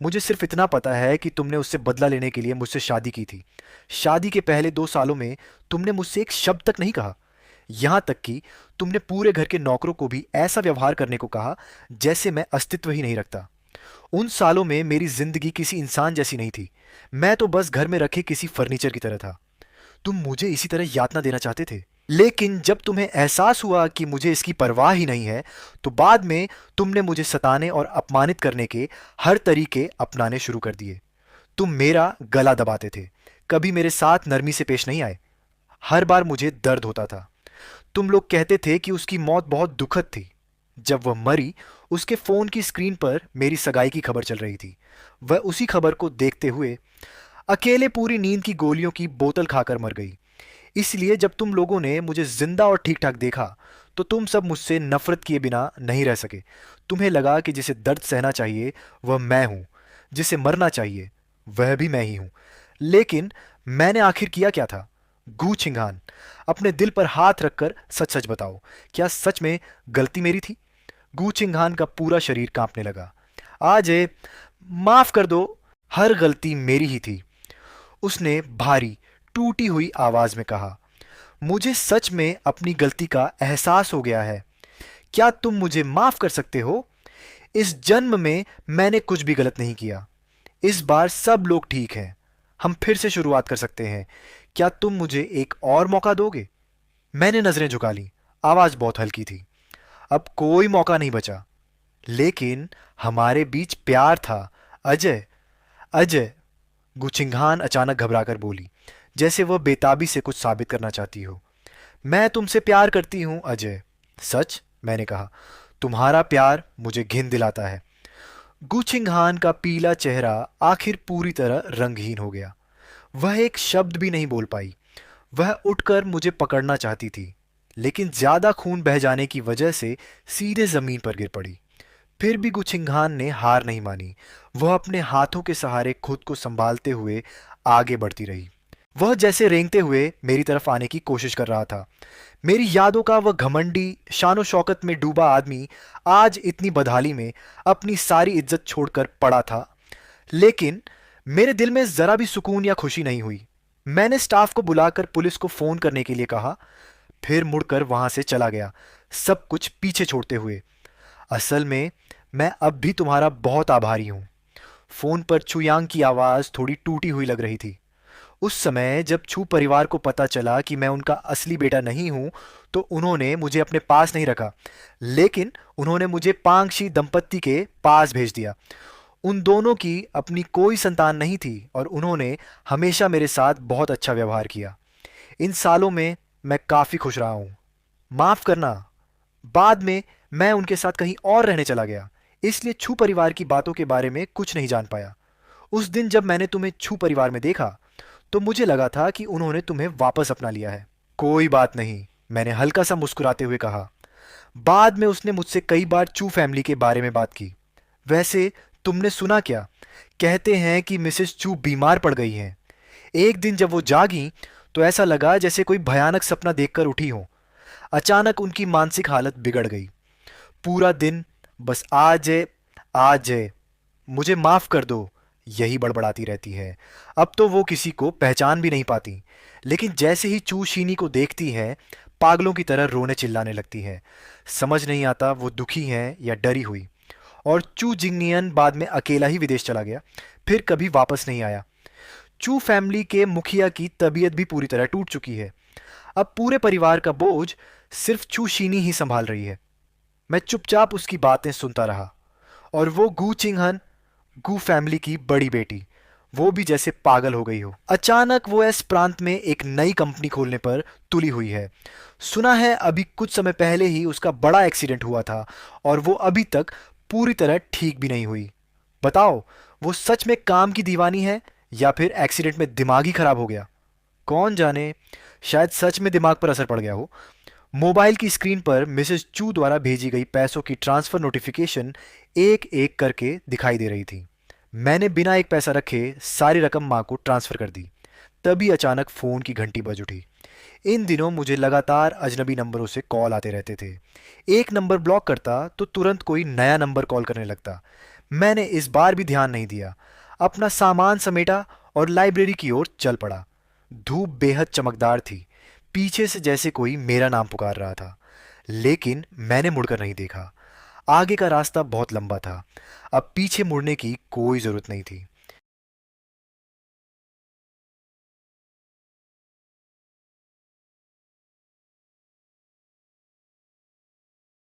मुझे सिर्फ इतना पता है कि तुमने उससे बदला लेने के लिए मुझसे शादी की थी। शादी के पहले 2 सालों में तुमने मुझसे एक शब्द तक नहीं कहा। यहां तक कि तुमने पूरे घर के नौकरों को भी ऐसा व्यवहार करने को कहा जैसे मैं अस्तित्व ही नहीं रखता। उन सालों में मेरी जिंदगी किसी इंसान जैसी नहीं थी। मैं तो बस घर में रखे किसी फर्नीचर की तरह था। तुम मुझे इसी तरह यातना देना चाहते थे, लेकिन जब तुम्हें एहसास हुआ कि मुझे इसकी परवाह ही नहीं है, तो बाद में तुमने मुझे सताने और अपमानित करने के हर तरीके अपनाने शुरू कर दिए। तुम मेरा गला दबाते थे, कभी मेरे साथ नरमी से पेश नहीं आए। हर बार मुझे दर्द होता था। तुम लोग कहते थे कि उसकी मौत बहुत दुखद थी। जब वह मरी, उसके फोन की स्क्रीन पर मेरी सगाई की खबर चल रही थी। वह उसी खबर को देखते हुए अकेले पूरी नींद की गोलियों की बोतल खाकर मर गई। इसलिए जब तुम लोगों ने मुझे जिंदा और ठीक ठाक देखा, तो तुम सब मुझसे नफरत किए बिना नहीं रह सके। तुम्हें लगा कि जिसे दर्द सहना चाहिए वह मैं हूं, जिसे मरना चाहिए वह भी मैं ही हूं। लेकिन मैंने आखिर किया क्या था? गू छिंगान, अपने दिल पर हाथ रखकर सच सच बताओ, क्या सच में गलती मेरी थी? गू छिंगान का पूरा शरीर कांपने लगा। आजे, माफ कर दो, हर गलती मेरी ही थी। उसने भारी टूटी हुई आवाज में कहा। मुझे सच में अपनी गलती का एहसास हो गया है। क्या तुम मुझे माफ कर सकते हो? इस जन्म में मैंने कुछ भी गलत नहीं किया। इस बार सब लोग ठीक हैं। हम फिर से शुरुआत कर सकते हैं। क्या तुम मुझे एक और मौका दोगे? मैंने नजरें झुका ली। आवाज बहुत हल्की थी। अब कोई मौका नहीं बचा। लेकिन हमारे बीच प्यार था। अजय, अजय, गुचिंगहान अचानक घबराकर बोली, जैसे वह बेताबी से कुछ साबित करना चाहती हो। मैं तुमसे प्यार करती हूं अजय। सच? मैंने कहा। तुम्हारा प्यार मुझे घिन दिलाता है। गुचिंगहान का पीला चेहरा आखिर पूरी तरह रंगहीन हो गया। वह एक शब्द भी नहीं बोल पाई। वह उठकर मुझे पकड़ना चाहती थी, लेकिन ज्यादा खून बह जाने की वजह से सीधे जमीन पर गिर पड़ी। फिर भी गुचिंगहान ने हार नहीं मानी। वह अपने हाथों के सहारे खुद को संभालते हुए आगे बढ़ती रही। वह जैसे रेंगते हुए मेरी तरफ आने की कोशिश कर रहा था। मेरी यादों का वह घमंडी, शानो शौकत में डूबा आदमी आज इतनी बदहाली में अपनी सारी इज्जत छोड़कर पड़ा था। लेकिन मेरे दिल में जरा भी सुकून या खुशी नहीं हुई। मैंने स्टाफ को बुलाकर पुलिस को फोन करने के लिए कहा, फिर मुड़कर वहां से चला गया, सब कुछ पीछे छोड़ते हुए। असल में मैं अब भी तुम्हारा बहुत आभारी हूं। फोन पर छुयांग की आवाज थोड़ी टूटी हुई लग रही थी। उस समय जब छू परिवार को पता चला कि मैं उनका असली बेटा नहीं हूं, तो उन्होंने मुझे अपने पास नहीं रखा, लेकिन उन्होंने मुझे पांगशी दंपत्ति के पास भेज दिया। उन दोनों की अपनी कोई संतान नहीं थी और उन्होंने हमेशा मेरे साथ बहुत अच्छा व्यवहार किया। इन सालों में मैं काफी खुश रहा हूं। माफ करना, बाद में मैं उनके साथ कहीं और रहने चला गया, इसलिए छू परिवार की बातों के बारे में कुछ नहीं जान पाया। उस दिन जब मैंने तुम्हें छू परिवार में देखा, तो मुझे लगा था कि उन्होंने तुम्हें वापस अपना लिया है। कोई बात नहीं, मैंने हल्का सा मुस्कुराते हुए कहा। बाद में उसने मुझसे कई बार चू फैमिली के बारे में बात की। वैसे तुमने सुना क्या? कहते हैं कि मिसेस चू बीमार पड़ गई हैं। एक दिन जब वो जागी, तो ऐसा लगा जैसे कोई भयानक सपना देखकर उठी हो। अचानक उनकी मानसिक हालत बिगड़ गई। पूरा दिन बस आज है, आज है, मुझे माफ कर दो, यही बड़बड़ाती रहती है। अब तो वो किसी को पहचान भी नहीं पाती, लेकिन जैसे ही चू शीनी को देखती है, पागलों की तरह रोने चिल्लाने लगती है। समझ नहीं आता वो दुखी है या डरी हुई। और चू जिंगनियन बाद में अकेला ही विदेश चला गया, फिर कभी वापस नहीं आया। चू फैमिली के मुखिया की तबीयत भी पूरी तरह टूट चुकी है। अब पूरे परिवार का बोझ सिर्फ चू शीनी ही संभाल रही है। मैं चुपचाप उसकी बातें सुनता रहा। और वो गू चिंगहन, गू फैमिली की बड़ी बेटी, वो भी जैसे पागल हो गई हो। अचानक वो इस प्रांत में एक नई कंपनी खोलने पर तुली हुई है। सुना है अभी कुछ समय पहले ही उसका बड़ा एक्सीडेंट हुआ था और वो अभी तक पूरी तरह ठीक भी नहीं हुई। बताओ, वो सच में काम की दीवानी है या फिर एक्सीडेंट में दिमाग ही खराब हो गया? कौन जाने, शायद सच में दिमाग पर असर पड़ गया हो। मोबाइल की स्क्रीन पर मिसेस चू द्वारा भेजी गई पैसों की ट्रांसफर नोटिफिकेशन एक एक करके दिखाई दे रही थी। मैंने बिना एक पैसा रखे सारी रकम माँ को ट्रांसफर कर दी। तभी अचानक फोन की घंटी बज उठी। इन दिनों मुझे लगातार अजनबी नंबरों से कॉल आते रहते थे। एक नंबर ब्लॉक करता तो तुरंत कोई नया नंबर कॉल करने लगता। मैंने इस बार भी ध्यान नहीं दिया, अपना सामान समेटा और लाइब्रेरी की ओर चल पड़ा। धूप बेहद चमकदार थी, पीछे से जैसे कोई मेरा नाम पुकार रहा था। लेकिन मैंने मुड़कर नहीं देखा। आगे का रास्ता बहुत लंबा था, अब पीछे मुड़ने की कोई जरूरत नहीं थी।